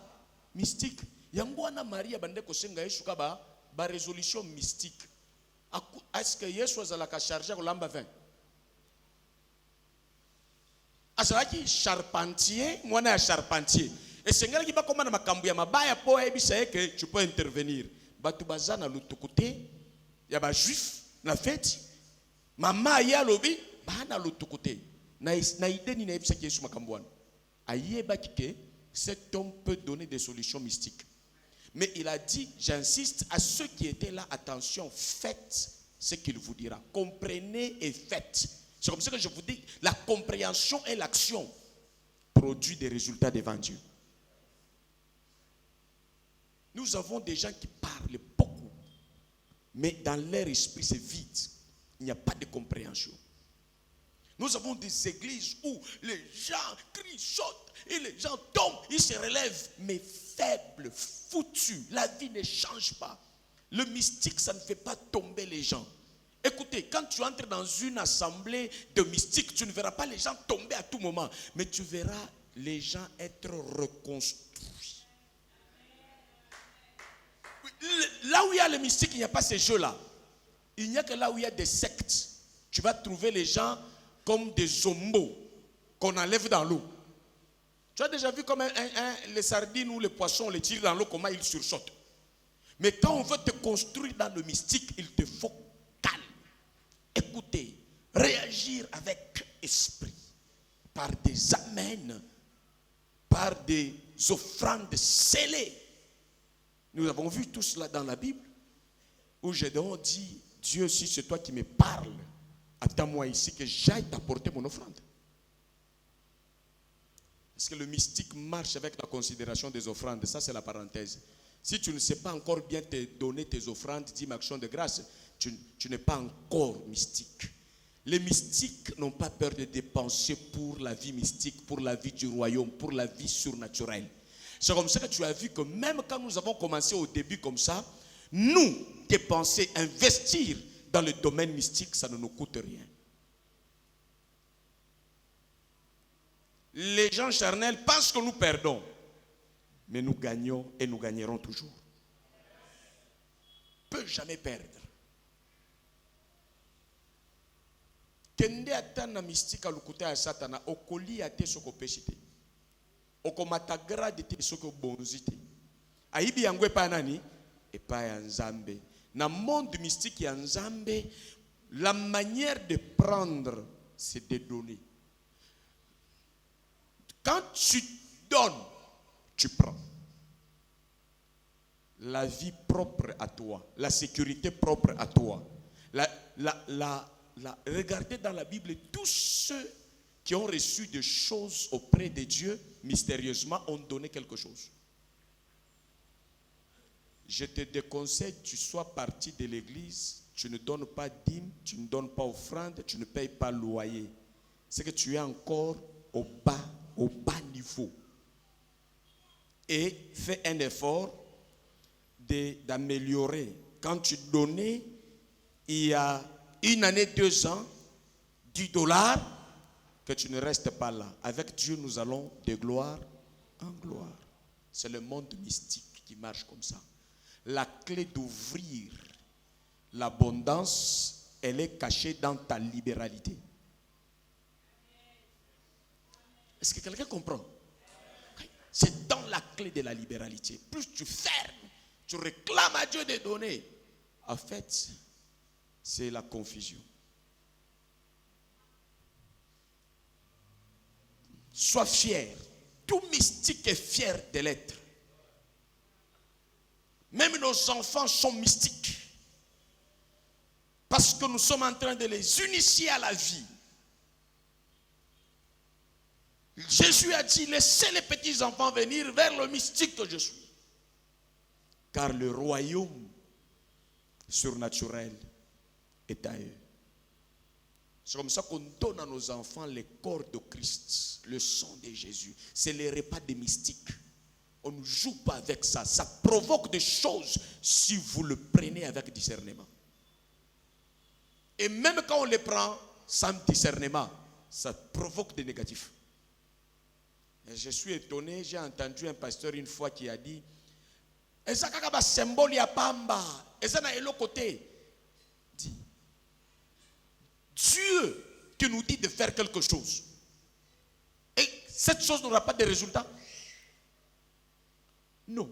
mystique. Yango wana Maria bande kosenga Yesu ka ba résolution mystique. Est-ce que Yesu azalaka chargé ko lamba 20? Azalaki charpentier, mwana ya charpentier. Et sengela ki ba koma na makambu ya mabaya po ebisa que tu peux intervenir. Batu bazana lutukuté ya ba juif na fête. Mama ya lobi bana lutukuté. Na idée na ebisa ki Yesu makambu wana. Ayeba kike cet homme peut donner des solutions mystiques. Mais il a dit, j'insiste à ceux qui étaient là, attention, faites ce qu'il vous dira. Comprenez et faites. C'est comme ça que je vous dis, la compréhension et l'action produisent des résultats devant Dieu. Nous avons des gens qui parlent beaucoup, mais dans leur esprit c'est vide. Il n'y a pas de compréhension. Nous avons des églises où les gens crient, sautent, et les gens tombent, ils se relèvent, mais faibles, foutus. La vie ne change pas. Le mystique, ça ne fait pas tomber les gens. Écoutez, quand tu entres dans une assemblée de mystiques, tu ne verras pas les gens tomber à tout moment, mais tu verras les gens être reconstruits. Là où il y a le mystique, il n'y a pas ces jeux-là. Il n'y a que là où il y a des sectes. Tu vas trouver les gens comme des zombos qu'on enlève dans l'eau. Tu as déjà vu comme les sardines ou les poissons, on les tire dans l'eau, comment ils sursautent. Mais quand on veut te construire dans le mystique, il te faut calme, écouter, réagir avec esprit, par des amens, par des offrandes scellées. Nous avons vu tout cela dans la Bible, où Gédéon dit, Dieu, si c'est toi qui me parles, attends-moi ici que j'aille t'apporter mon offrande. Est-ce que le mystique marche avec la considération des offrandes? Ça, c'est la parenthèse. Si tu ne sais pas encore bien te donner tes offrandes, dîmes, actions de grâce, tu n'es pas encore mystique. Les mystiques n'ont pas peur de dépenser pour la vie mystique, pour la vie du royaume, pour la vie surnaturelle. C'est comme ça que tu as vu que même quand nous avons commencé au début comme ça, nous, dépenser, investir dans le domaine mystique, ça ne nous coûte rien. Les gens charnels pensent que nous perdons, mais nous gagnons et nous gagnerons toujours. On ne peut jamais perdre. Kende atana mystique alukuta ya satana okoli ate soko peshite. Okomata grade te soko bonzite. Aibi yango epa nani? Epa ya Nzambe. Na monde mystique ya Nzambe, la manière de prendre, c'est de donner. Quand tu donnes, tu prends. La vie propre à toi, la sécurité propre à toi. Regardez dans la Bible, tous ceux qui ont reçu des choses auprès de Dieu, mystérieusement, ont donné quelque chose. Je te déconseille que tu sois parti de l'église, tu ne donnes pas dîme, tu ne donnes pas offrande, tu ne payes pas loyer. C'est que tu es encore au bas niveau. Et fais un effort d'améliorer. Quand tu donnais, il y a 1 année, 2 ans, $10, que tu ne restes pas là. Avec Dieu, nous allons de gloire en gloire. C'est le monde mystique qui marche comme ça. La clé d'ouvrir l'abondance, elle est cachée dans ta libéralité. Est-ce que quelqu'un comprend? C'est dans la clé de la libéralité. Plus tu fermes, tu réclames à Dieu de donner. En fait, c'est la confusion. Sois fier. Tout mystique est fier de l'être. Même nos enfants sont mystiques. Parce que nous sommes en train de les initier à la vie. Jésus a dit, laissez les petits enfants venir vers le mystique que je suis. Car le royaume surnaturel est à eux. C'est comme ça qu'on donne à nos enfants le corps de Christ, le sang de Jésus. C'est les repas des mystiques. On ne joue pas avec ça. Ça provoque des choses si vous le prenez avec discernement. Et même quand on les prend sans discernement, ça provoque des négatifs. Et je suis étonné, j'ai entendu un pasteur une fois qui a dit Eza kaka ba symbole ya pamba, eza na elo côté. Dit Dieu qui nous dit de faire quelque chose. Et cette chose n'aura pas de résultats. Non.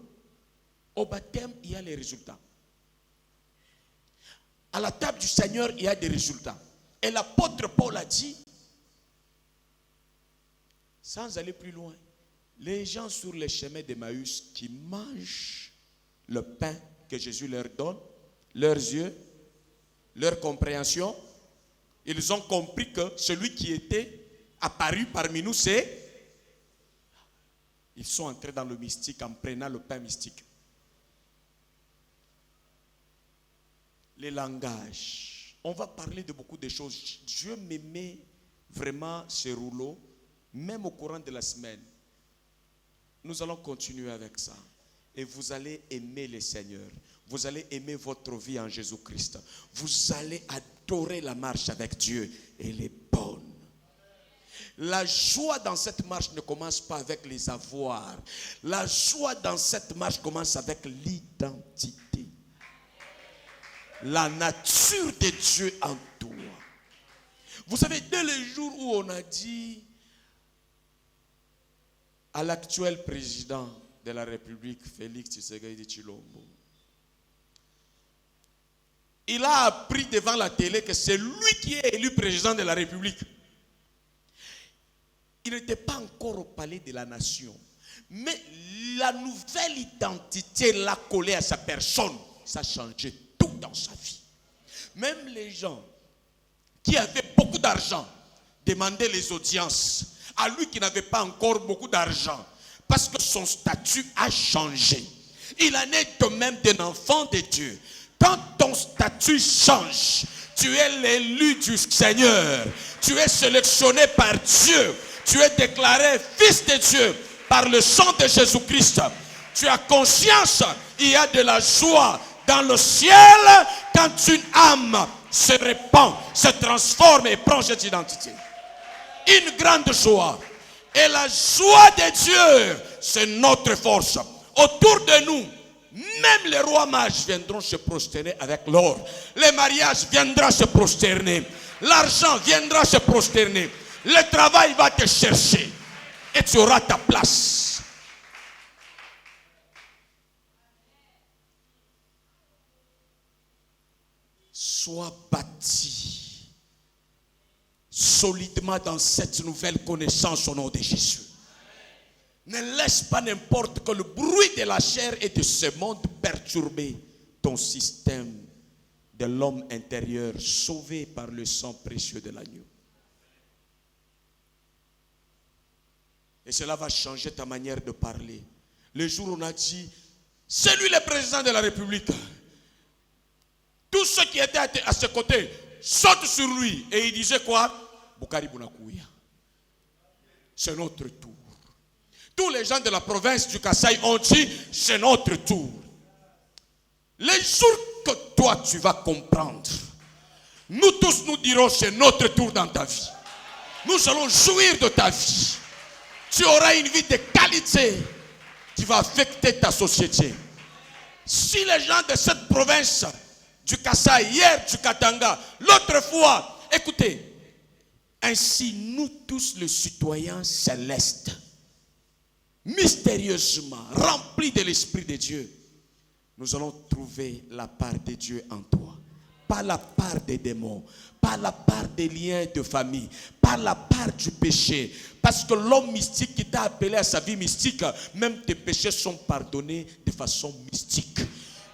Au baptême, il y a les résultats. À la table du Seigneur, il y a des résultats. Et l'apôtre Paul a dit, sans aller plus loin, les gens sur les chemins d'Emmaüs qui mangent le pain que Jésus leur donne, leurs yeux, leur compréhension, ils ont compris que celui qui était apparu parmi nous, c'est... Ils sont entrés dans le mystique en prenant le pain mystique. Les langages. On va parler de beaucoup de choses. Dieu me met vraiment ce rouleau, même au courant de la semaine. Nous allons continuer avec ça. Et vous allez aimer le Seigneur. Vous allez aimer votre vie en Jésus-Christ. Vous allez adorer la marche avec Dieu. Elle est bonne. La joie dans cette marche ne commence pas avec les avoirs. La joie dans cette marche commence avec l'identité. La nature de Dieu en toi. Vous savez, dès le jour où on a dit à l'actuel président de la République, Félix Tshisekedi Tshilombo, il a appris devant la télé que c'est lui qui est élu président de la République. Il n'était pas encore au palais de la nation. Mais la nouvelle identité l'a collée à sa personne. Ça a changé tout dans sa vie. Même les gens qui avaient beaucoup d'argent demandaient les audiences à lui qui n'avait pas encore beaucoup d'argent, parce que son statut a changé. Il en est de même d'un enfant de Dieu. Quand ton statut change, tu es l'élu du Seigneur, tu es sélectionné par Dieu, tu es déclaré fils de Dieu par le sang de Jésus-Christ. Tu as conscience, il y a de la joie dans le ciel quand une âme se répand, se transforme et prend cette identité. Une grande joie. Et la joie de Dieu, c'est notre force. Autour de nous, même les rois mages viendront se prosterner avec l'or. Les mariages viendront se prosterner. L'argent viendra se prosterner. Le travail va te chercher. Et tu auras ta place. Sois bâti solidement dans cette nouvelle connaissance au nom de Jésus. Ne laisse pas n'importe que le bruit de la chair et de ce monde perturber ton système de l'homme intérieur sauvé par le sang précieux de l'agneau. Et cela va changer ta manière de parler. Le jour où on a dit, c'est lui le président de la République. Tous ceux qui étaient à ses côtés sautent sur lui. Et il disait quoi? Bukari Bunakouya. C'est notre tour. Tous les gens de la province du Kasaï ont dit, c'est notre tour. Les jours que toi tu vas comprendre, nous tous nous dirons, c'est notre tour dans ta vie. Nous allons jouir de ta vie. Tu auras une vie de qualité qui va affecter ta société. Si les gens de cette province du Kasaï, hier du Katanga, l'autre fois, écoutez, ainsi nous tous les citoyens célestes, mystérieusement remplis de l'Esprit de Dieu, nous allons trouver la part de Dieu en toi. Pas la part des démons, pas la part des liens de famille, pas la part du péché. Parce que l'homme mystique qui t'a appelé à sa vie mystique, même tes péchés sont pardonnés de façon mystique.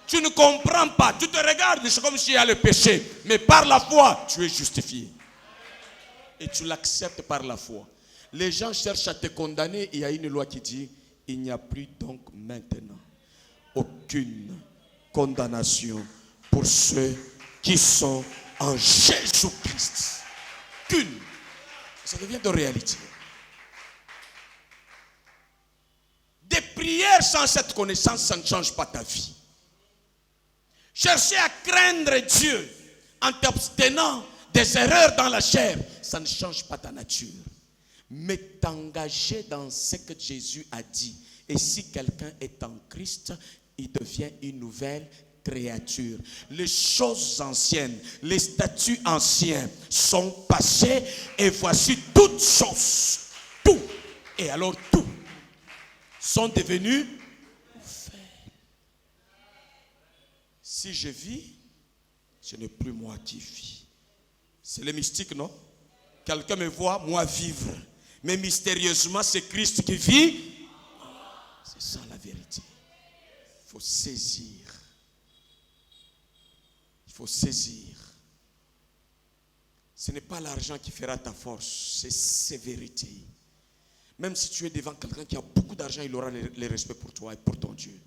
Tu ne comprends pas, tu te regardes, c'est comme s'il y a le péché. Mais par la foi, tu es justifié. Et tu l'acceptes par la foi. Les gens cherchent à te condamner et il y a une loi qui dit, il n'y a plus donc maintenant aucune condamnation pour ceux qui sont en Jésus-Christ. Qu'une. Ça devient de réalité. Des prières sans cette connaissance, ça ne change pas ta vie. Chercher à craindre Dieu en t'abstenant des erreurs dans la chair, ça ne change pas ta nature. Mais t'engager dans ce que Jésus a dit. Et si quelqu'un est en Christ, il devient une nouvelle créature. Les choses anciennes, les statuts anciens sont passés et voici toutes choses, tout, et alors tout, sont devenus nouvelles. Si je vis, ce n'est plus moi qui vis. C'est le mystique, non? Quelqu'un me voit, moi vivre. Mais mystérieusement, c'est Christ qui vit. C'est ça la vérité. Il faut saisir. Il faut saisir. Ce n'est pas l'argent qui fera ta force, c'est ces vérités. Même si tu es devant quelqu'un qui a beaucoup d'argent, il aura le respect pour toi et pour ton Dieu.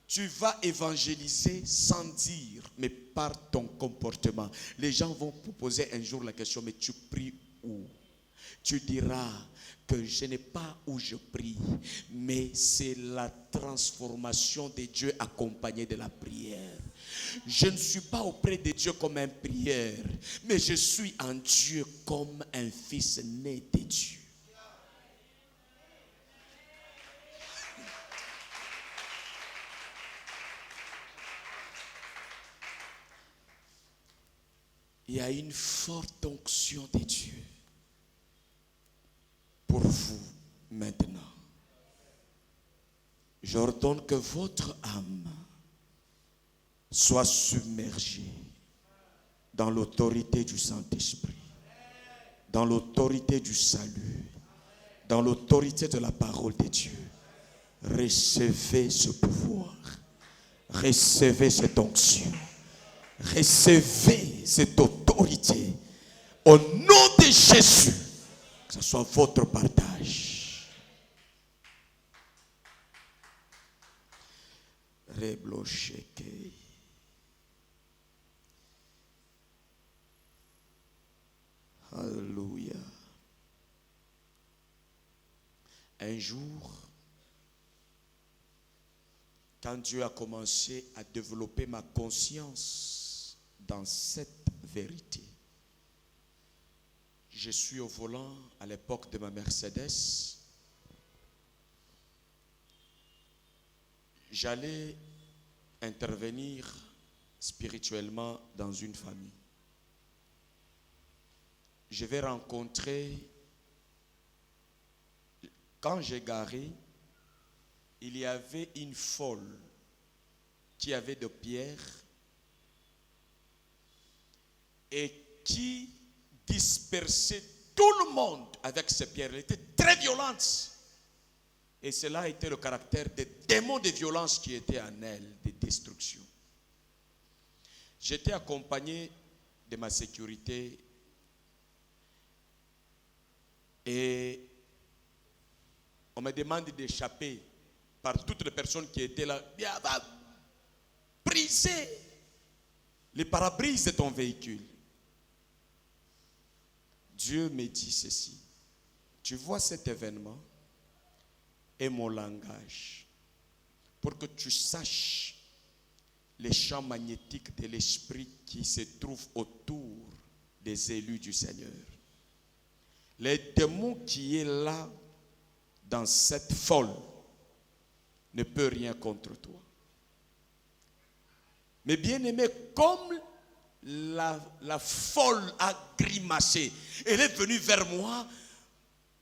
Tu vas évangéliser sans dire, mais par ton comportement. Les gens vont te poser un jour la question, mais tu pries où? Tu diras que je n'ai pas où je prie, mais c'est la transformation de Dieu accompagnée de la prière. Je ne suis pas auprès de Dieu comme un prieur, mais je suis en Dieu comme un fils né de Dieu. Il y a une forte onction de Dieu pour vous maintenant. J'ordonne que votre âme soit submergée dans l'autorité du Saint-Esprit, dans l'autorité du salut, dans l'autorité de la parole de Dieu. Recevez ce pouvoir, recevez cette onction, Recevez cette autorité au nom de Jésus. Que ce soit votre partage. Reblocheke. Alléluia. Un jour, quand Dieu a commencé à développer ma conscience dans cette vérité, je suis au volant à l'époque de ma Mercedes. J'allais intervenir spirituellement dans une famille. Je vais rencontrer, quand j'ai garé, il y avait une folle qui avait de pierres et qui dispersait tout le monde avec ces pierres. Elle était très violente. Et cela était le caractère des démons de violence qui étaient en elle, de destruction. J'étais accompagné de ma sécurité et on me demande d'échapper par toutes les personnes qui étaient là. Bien, va briser les pare-brises de ton véhicule. Dieu me dit ceci. Tu vois cet événement et mon langage pour que tu saches les champs magnétiques de l'esprit qui se trouvent autour des élus du Seigneur. Les démons qui est là dans cette folle ne peut rien contre toi. Mais bien aimé, comme la folle a grimacé, elle est venue vers moi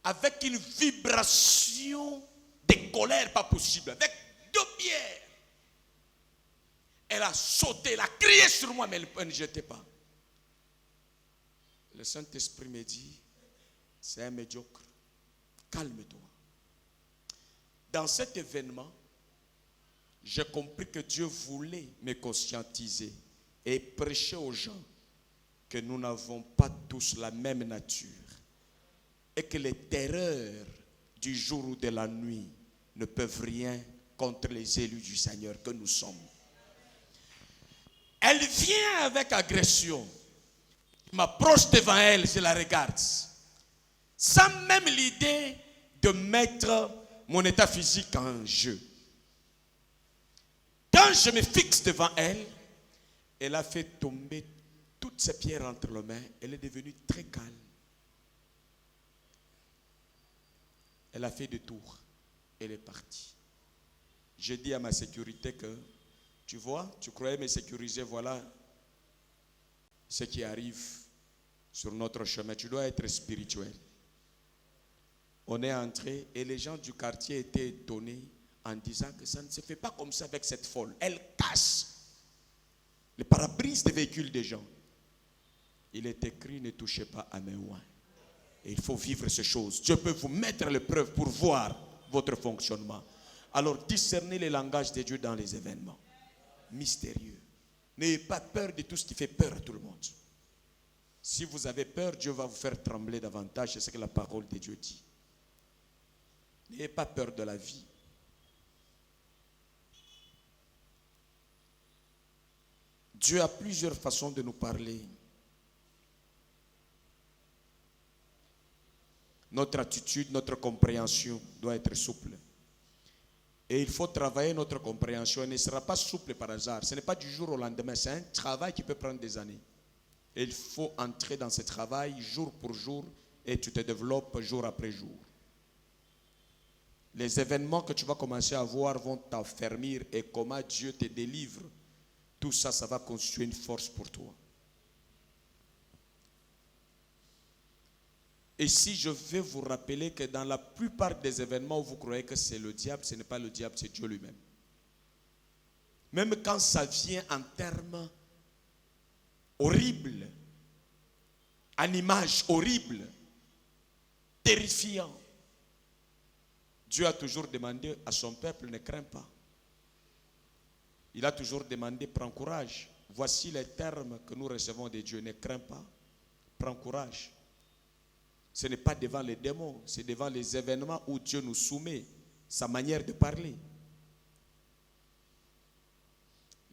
avec une vibration de colère pas possible, avec 2 pierres. Elle a sauté, elle a crié sur moi, mais elle ne jetait pas. Le Saint-Esprit me dit, c'est un médiocre, calme-toi. Dans cet événement, j'ai compris que Dieu voulait me conscientiser et prêcher aux gens que nous n'avons pas tous la même nature et que les terreurs du jour ou de la nuit ne peuvent rien contre les élus du Seigneur que nous sommes. Elle vient avec agression. Je m'approche devant elle, je la regarde. Sans même l'idée de mettre mon état physique en jeu. Quand je me fixe devant elle, elle a fait tomber toutes ses pierres entre les mains. Elle est devenue très calme. Elle a fait des tours. Elle est partie. J'ai dit à ma sécurité que, tu vois, tu croyais me sécuriser, voilà ce qui arrive sur notre chemin. Tu dois être spirituel. On est entré et les gens du quartier étaient étonnés en disant que ça ne se fait pas comme ça avec cette folle. Elle casse les pare-brises des véhicules des gens. Il est écrit, ne touchez pas à mes oins. Et il faut vivre ces choses. Dieu peut vous mettre à l'épreuve pour voir votre fonctionnement. Alors discernez les langages de Dieu dans les événements mystérieux. N'ayez pas peur de tout ce qui fait peur à tout le monde. Si vous avez peur, Dieu va vous faire trembler davantage. C'est ce que la parole de Dieu dit. N'ayez pas peur de la vie. Dieu a plusieurs façons de nous parler. Notre attitude, notre compréhension doit être souple. Et il faut travailler notre compréhension. Elle ne sera pas souple par hasard. Ce n'est pas du jour au lendemain. C'est un travail qui peut prendre des années. Et il faut entrer dans ce travail jour pour jour et tu te développes jour après jour. Les événements que tu vas commencer à voir vont t'affermir et comment Dieu te délivre. Tout ça, ça va constituer une force pour toi. Et si je vais vous rappeler que dans la plupart des événements où vous croyez que c'est le diable, ce n'est pas le diable, c'est Dieu lui-même. Même quand ça vient en termes horribles, en images horribles, terrifiants, Dieu a toujours demandé à son peuple, ne crains pas. Il a toujours demandé, prends courage, voici les termes que nous recevons de Dieu. Ne crains pas, prends courage. Ce n'est pas devant les démons, c'est devant les événements où Dieu nous soumet sa manière de parler.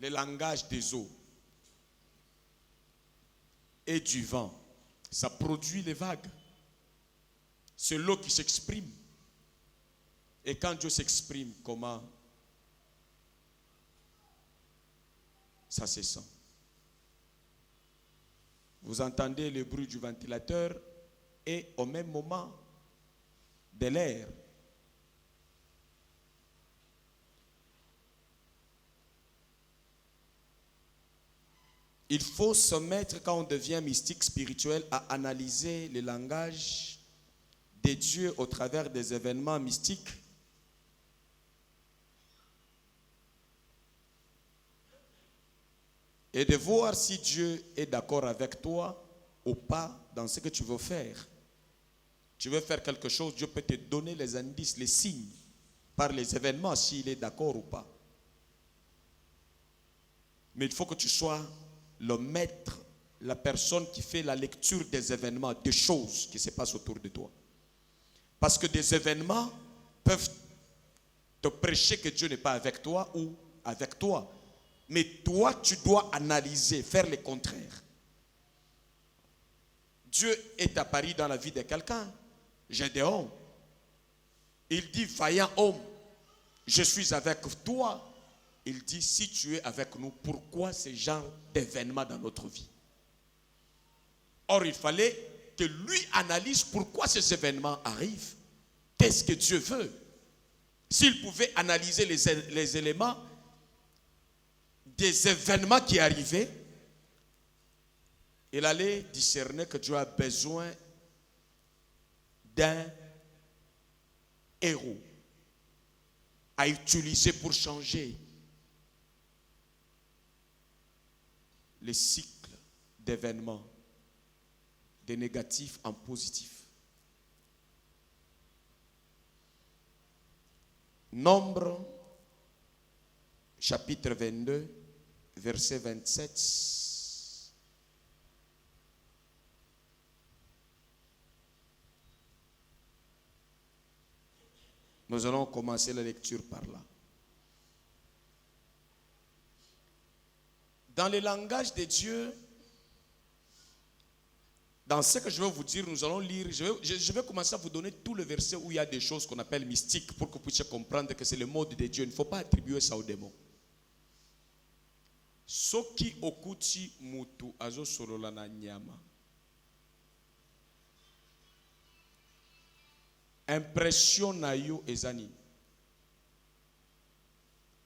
Le langage des eaux et du vent, ça produit les vagues. C'est l'eau qui s'exprime. Et quand Dieu s'exprime, comment ça se sent? Vous entendez le bruit du ventilateur et au même moment de l'air. Il faut se mettre, quand on devient mystique spirituel, à analyser le langage de Dieu au travers des événements mystiques. Et de voir si Dieu est d'accord avec toi ou pas dans ce que tu veux faire. Tu veux faire quelque chose, Dieu peut te donner les indices, les signes par les événements, s'il est d'accord ou pas. Mais il faut que tu sois le maître, la personne qui fait la lecture des événements, des choses qui se passent autour de toi. Parce que des événements peuvent te prêcher que Dieu n'est pas avec toi ou avec toi. Mais toi, tu dois analyser, faire le contraire. Dieu est apparu dans la vie de quelqu'un. Gédéon. Il dit, vaillant homme, je suis avec toi. Il dit, si tu es avec nous, pourquoi ce genre d'événements dans notre vie? Or, il fallait que lui analyse pourquoi ces événements arrivent. Qu'est-ce que Dieu veut? S'il pouvait analyser les éléments des événements qui arrivaient, il allait discerner que Dieu a besoin d'un héros à utiliser pour changer les cycles d'événements, de négatifs en positif. Nombre, chapitre 22, verset 27. Nous allons commencer la lecture par là. Dans le langage de Dieu, dans ce que je vais vous dire, nous allons lire, je vais commencer à vous donner tout le verset où il y a des choses qu'on appelle mystiques pour que vous puissiez comprendre que c'est le mode de Dieu. Il ne faut pas attribuer ça aux démons. Soki okuti mutu azo solola na nyama. Impression na yo ezani.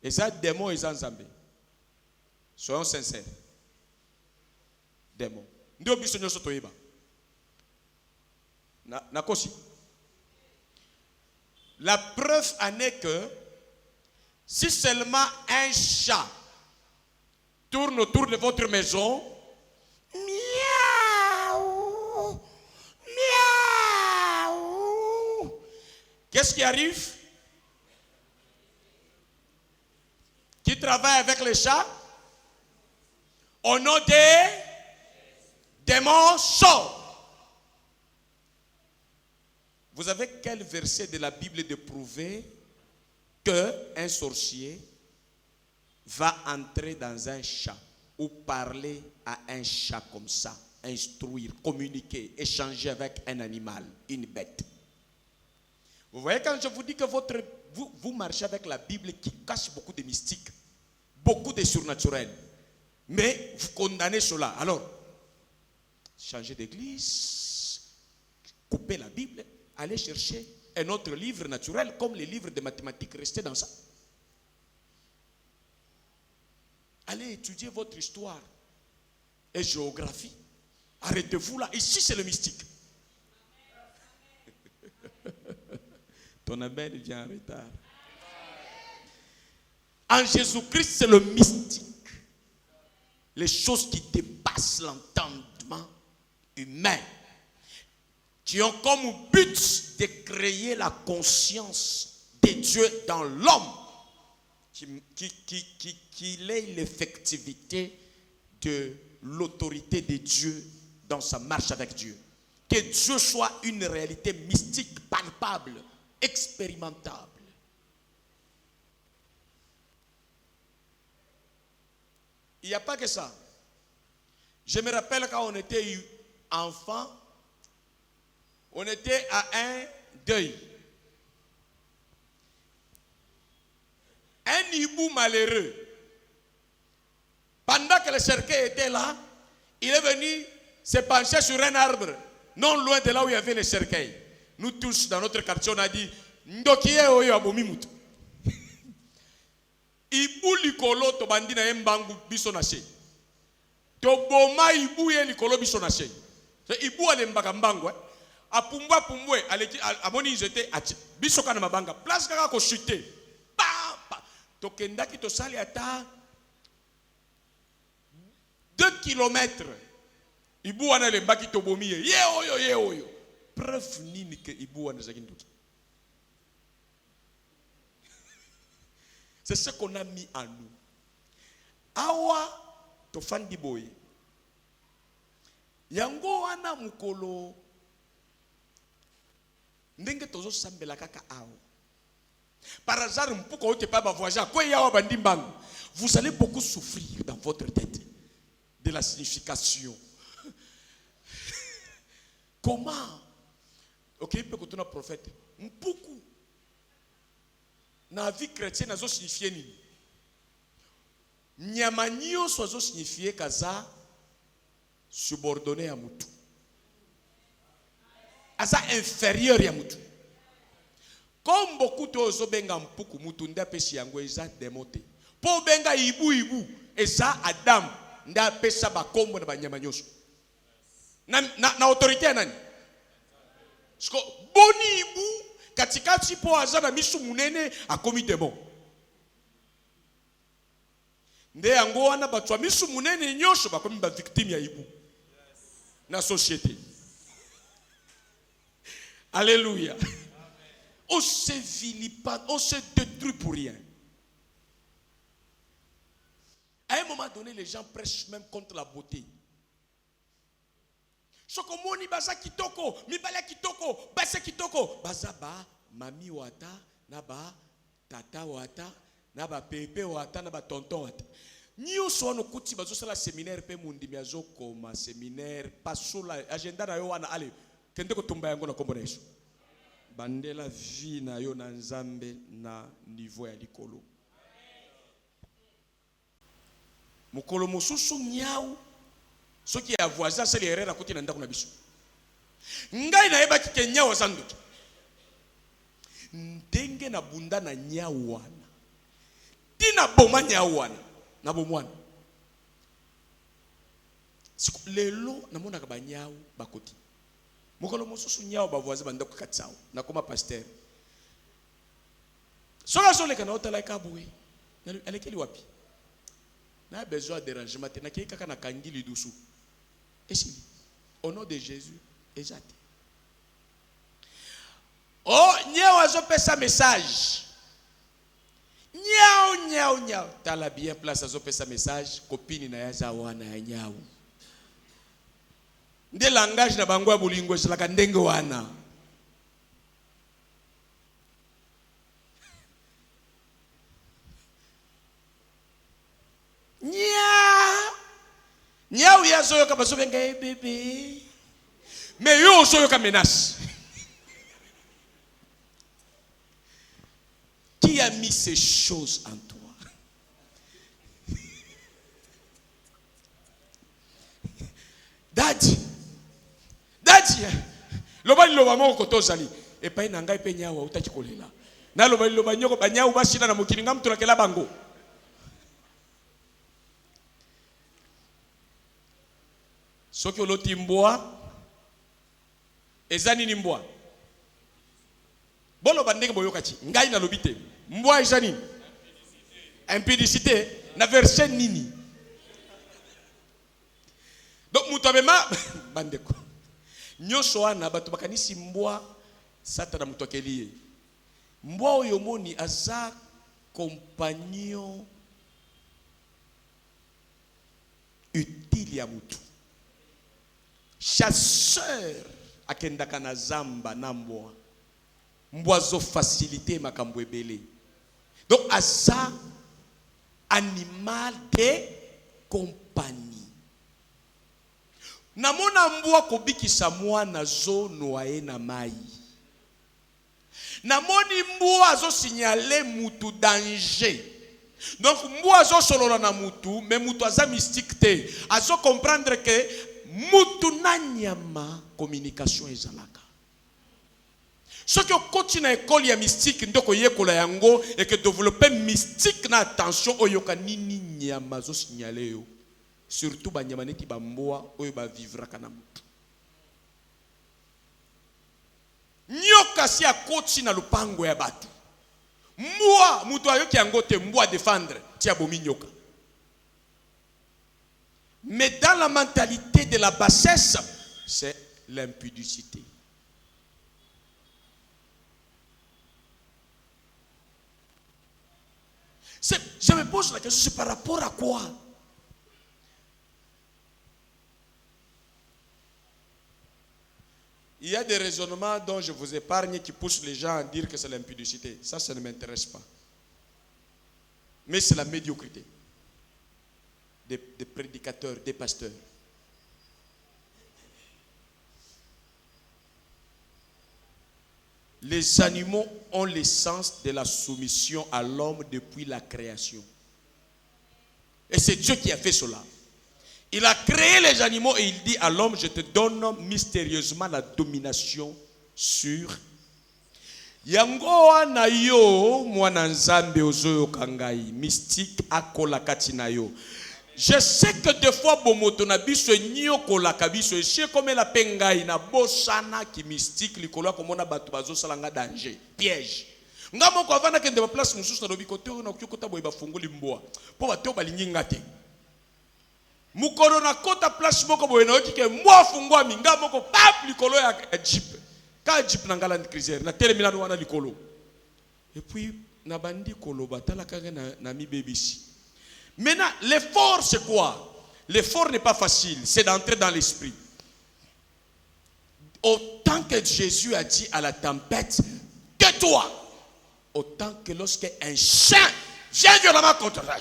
Eza démon eza nzambe. Soyons sincères. Démon. Ndio biso nyoso toyeba. Nakosi. La preuve en est que si seulement un chat tourne autour de votre maison, miaou, miaou, qu'est-ce qui arrive? Qui travaille avec les chats? Au nom des démons sort. Vous avez quel verset de la Bible de prouver qu'un sorcier va entrer dans un chat ou parler à un chat comme ça, instruire, communiquer, échanger avec un animal, une bête? Vous voyez, quand je vous dis que vous marchez avec la Bible qui cache beaucoup de mystique, beaucoup de surnaturel, mais vous condamnez cela. Alors, changez d'église, coupez la Bible, allez chercher un autre livre naturel comme les livres de mathématiques, restez dans ça. Allez étudier votre histoire et géographie. Arrêtez-vous là. Ici, c'est le mystique. Ton amen vient en retard. En Jésus-Christ, c'est le mystique. Les choses qui dépassent l'entendement humain, qui ont comme but de créer la conscience de Dieu dans l'homme, qu'il ait l'effectivité de l'autorité de Dieu dans sa marche avec Dieu. Que Dieu soit une réalité mystique, palpable, expérimentable. Il n'y a pas que ça. Je me rappelle quand on était enfant, on était à un deuil. Un hibou malheureux. Pendant que le cercueil était là, il est venu se pencher sur un arbre, non loin de là où il y avait le cercueil. Nous tous, dans notre quartier, on a dit, Ndokie oyo abomi mutu. Ibu likolo to bandi na mbangu biso na shei. To boma ibu ye likolo biso na shei. So ibu ale mbaka mbangu apumbwa pumbwe aleki amoni jete achi biso kana mabanga place kaka ko chuter. Pa pa. To kendaki to sali ata 2 kilomètres. Ibu wana le mbaki to bomi ye oyo. Preuve nini ke ibu wana zakinduki. C'est ce qu'on a mis en nous. Awa to fandi boy. Yango wana mukolo. Ndenge tozo sambela kaka awa. Par hasard mpuko ote pa ba voyager ko yawa bandi mbangu. Vous allez beaucoup souffrir dans votre tête de la signification. Comment? OK, il peut que tu es prophète. Mpuku. Na vie chrétienne azo signifier nini? Nyama nyonso azo signifier kaza subordonné à mutu. Aza inférieur ya mutu. Comme beaucoup d'ozo benga mpuku mutu nda pesi yango eza démonté. Po benga ibu eza Adam nda pesa ba kombo na banyama nyonso. Na autorité ya nani? Sko boni ibu katikati po azana misu munene akomi démon. Nde yango wana batwa misu munene nyonso bakomi ba victime ya ibu. Na société. Alléluia. On se vilipende, on se détruit pour rien. À un moment donné, les gens prêchent même contre la beauté. Sokomoni baza kitoko, mibala kitoko, basa kitoko, baza ba mami wata, na ba tata wata, na ba pepe wata, na ba tonton wata. Nyo sono kuti bazo sala séminaire pe mundi miazo koma séminaire pasula agenda na yo wana ale kende ko tumba yango na kombo na Yesu. Bandela vie na yo na nzambe na niveau ya likolo. Mukolo mosusu nyau soki ya voisin c'est l'erreur à côté na ndako na biso. Ngai na yeba ki nyau sanduki. Ndenge na bunda na nyau wana. Tina boma nyau wana na bomwana. Lelo na mona ka ba nyau bakoti. Mukolo mosusu nyau ba voisin ba ndako katsao na koma pasteur. Sola sole kana otala ka boui. Alekeli wapi? Na besoin de dérangement te na ki kaka na kangili dusu. Esi au nom de Jésus exact. Oh nyau azo pesa message. Nyau tala bien place azo pesa message copine na yaza wana ya nyau. Nde langage na bango ya bolingo selaka ndenge wana. Nyau ya zoyo ka bazo benga bébé. Mais yo zoyo ka menace. Qui a mis ces choses en toi? Daddy. Lobali loba moko tozali. E pa ina ngai pe nyawa utaki kolela. Na lobali loba nyoko banyawu bashina na mokili ngam tulakela bango. Soki oloti mbwa ezani ni mbwa. Bolo bandenge boyokachi ngai na lobite. Mbwa ezani impudicité na verset nini. Donc mutabema bandeko. Nyonso wana batu bakanisi mbwa satana mutokeliye. Mbwa oyo moni aza compagnon utile ya mutu. Chasseur akendaka na zamba na mbwa. Mbwa zo facilité makambo ebele. Donc asa animal de compagnie. Namona mbwa kobikisa mwana zo noye na mai. Namoni mbwa zo signaler mutu danger. Donc mbwa zo solola na mutu, mais mutu aza mystique te. Azo comprendre que mutu na nyama communication ezalaka. Ce qui continue à école ya mystique ndoko yekola yango et que développer mystique na attention oyoka nini nyama zo signaler yo. Surtout ba nyama neti ba mbwa oyo ba vivra kana mutu. Nyoka si akoti na lupango ya batu. Mbwa mutu ayoki yango te mbwa défendre tia bomi nyoka. Mais dans la mentalité de la bassesse, c'est l'impudicité. Je me pose la question, c'est par rapport à quoi? Il y a des raisonnements dont je vous épargne qui poussent les gens à dire que c'est l'impudicité. Ça ne m'intéresse pas. Mais c'est la médiocrité des prédicateurs, des pasteurs. Les animaux ont l'essence de la soumission à l'homme depuis la création. Et c'est Dieu qui a fait cela. Il a créé les animaux et il dit à l'homme, je te donne mystérieusement la domination sur. Yango na yo mwana nzambe ozoyo kangai mystique akola katina yo. Je sais que des fois bomoto na biso nyoko la kabiso eche comme la pengai na bosana ki mystique likolo komona batu bazo salanga danger piège. Ngamo ko avana kende ba place mususu na lobikote na kyokota boye bafungoli mbwa po bato balingi ngate. Mukoro na kota place moko boye na okike mbwa fungwa minga moko pap likolo ya jeep. Ka jeep na ngala cruiser na tele milano wana likolo. Et puis na bandi kolo batala kanga na mi BBC. Maintenant, l'effort c'est quoi? L'effort n'est pas facile, c'est d'entrer dans l'esprit. Autant que Jésus a dit à la tempête, tais-toi. Autant que lorsque un chien vient violemment contre toi,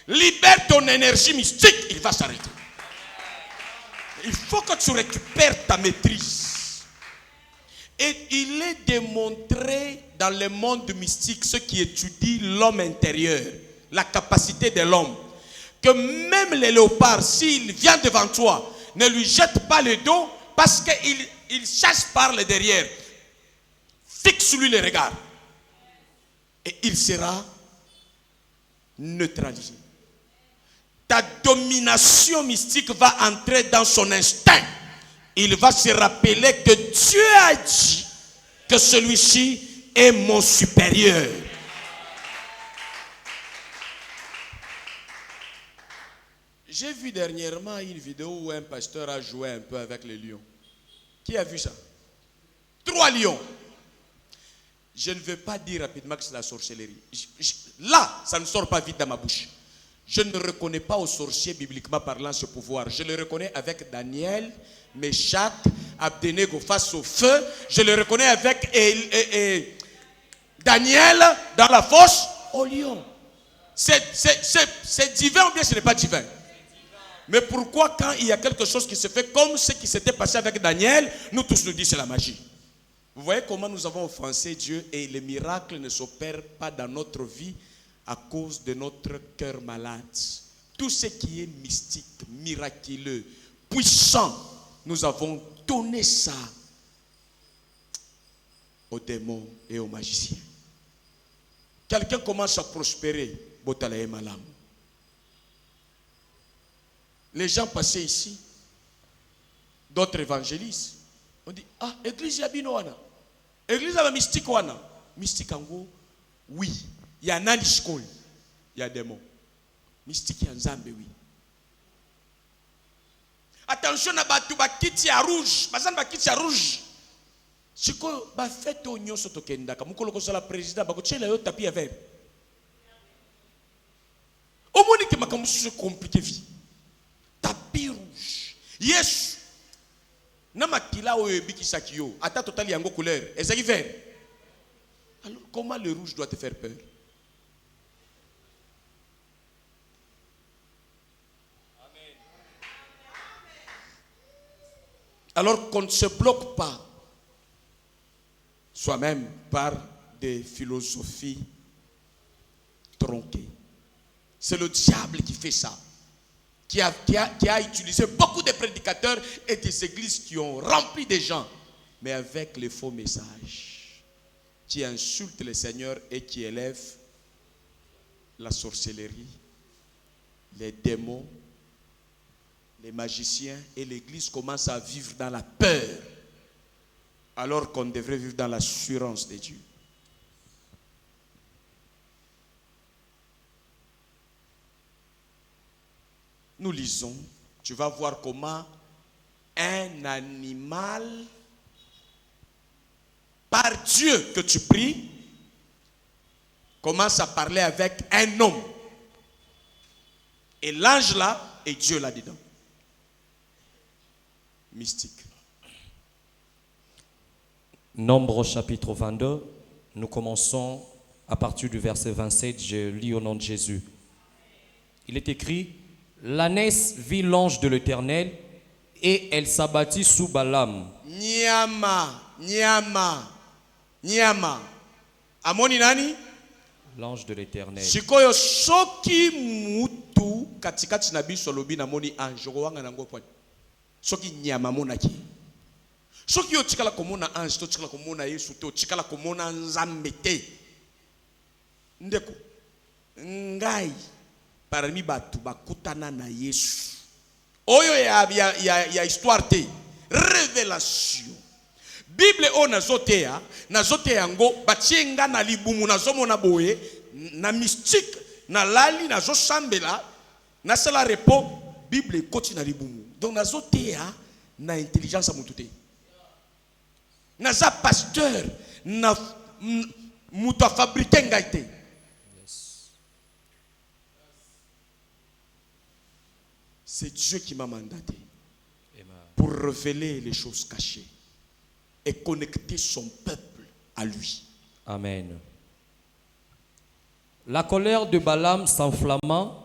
libère ton énergie mystique, il va s'arrêter. Il faut que tu récupères ta maîtrise. Et il est démontré dans le monde mystique, ce qui étudie l'homme intérieur, la capacité de l'homme, que même les léopards, s'il vient devant toi, ne lui jette pas le dos parce qu'il chasse par le derrière. Fixe-lui le regard. Et il sera neutralisé. Ta domination mystique va entrer dans son instinct. Il va se rappeler que Dieu a dit que celui-ci est mon supérieur. J'ai vu dernièrement une vidéo où un pasteur a joué un peu avec les lions. Qui a vu ça? 3 lions. Je ne veux pas dire rapidement que c'est la sorcellerie. Là, ça ne sort pas vite dans ma bouche. Je ne reconnais pas aux sorciers bibliquement parlant ce pouvoir. Je le reconnais avec Daniel, Meshach, Abdenego face au feu. Je le reconnais avec Daniel dans la fosse au lion. C'est divin ou bien ce n'est pas divin? Mais pourquoi quand il y a quelque chose qui se fait comme ce qui s'était passé avec Daniel, nous tous nous disons c'est la magie? Vous voyez comment nous avons offensé Dieu et les miracles ne s'opèrent pas dans notre vie à cause de notre cœur malade. Tout ce qui est mystique, miraculeux, puissant, nous avons donné ça aux démons et aux magiciens. Quelqu'un commence à prospérer, botala malam. Les gens passaient ici, d'autres évangélistes. On dit, ah, église yabinoana. Église yaba mystique wana. Mystique ango, oui. Il y a nani school, il y a des mots. Mystique ya nzambe, oui. Attention na batu bakiti ya rouge, bazan bakiti ya rouge. Siko ba fete onyo soto kendaka, mukolo ko sala président bako chela yo tapis vert. Omoni te makambo se compliqué vie. Tapis rouge. Yes. Na makila oyo ebikisaki yo. Ata total yango couleur. Ezaki vert. Alors comment le rouge doit te faire peur? Amen. Alors qu'on ne se bloque pas soi-même par des philosophies tronquées. C'est le diable qui fait ça. Qui a utilisé beaucoup de prédicateurs et des églises qui ont rempli des gens, mais avec les faux messages, qui insultent le Seigneur et qui élèvent la sorcellerie, les démons, les magiciens, et l'église commence à vivre dans la peur, alors qu'on devrait vivre dans l'assurance de Dieu. Nous lisons, tu vas voir comment un animal, par Dieu que tu pries, commence à parler avec un homme. Et l'ange là, et Dieu là-dedans. Mystique. Nombre chapitre 22, nous commençons à partir du verset 27, je lis au nom de Jésus. Il est écrit, l'ânesse vit l'ange de l'Éternel et elle s'abattit sous Balaam. Nyama. Amoni nani? L'ange de l'Éternel. Sikoyo soki mutu katikati na biso lobi na moni ange wanga nango pwani. Soki nyama monaki. Soki yo tikala komona ange to tikala komona Yesu to tikala komona nzambe te. Ndeko. Ngai parmi batu bakutana na Yesu. Oyo ya histoire te. Révélation. Bible o nazotea ngo batienga na libumu nazomona boye na mystique na lali nazosambela na sala repos Bible koti na libumu. Donc nazotea na intelligence mutu te. Naza pasteur na mutu a fabriquer ngai te. C'est Dieu qui m'a mandaté pour révéler les choses cachées et connecter son peuple à lui. Amen. La colère de Balaam s'enflamma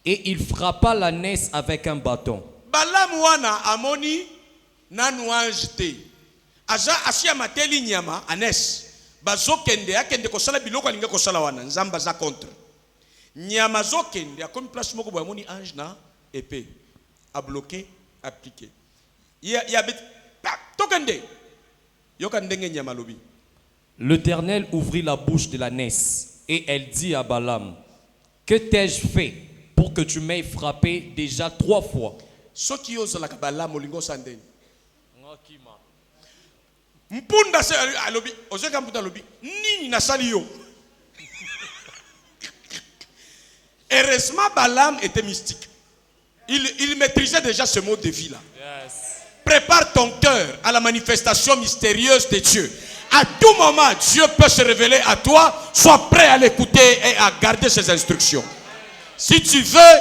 et il frappa l'ânesse avec un bâton. Balaam wana amoni nanu ange te. Aza asia mateli nyama anes. Bazo kende akende kosala biloko alinga kosala wana nzamba za contre. Nyama zo kende akomi place moko boya moni ange na épée à bloquer, appliquer. L'Éternel ouvrit la bouche de l'ânesse et elle dit à Balaam, que t'ai-je fait pour que tu m'aies frappé déjà 3 fois? Mpunda se alobi ozeka mpunda alobi nini nasali yo. Heureusement Balaam était mystique. Il maîtrisait déjà ce mode de vie là. Yes. Prépare ton cœur à la manifestation mystérieuse de Dieu. À tout moment, Dieu peut se révéler à toi. Sois prêt à l'écouter et à garder ses instructions. Si tu veux,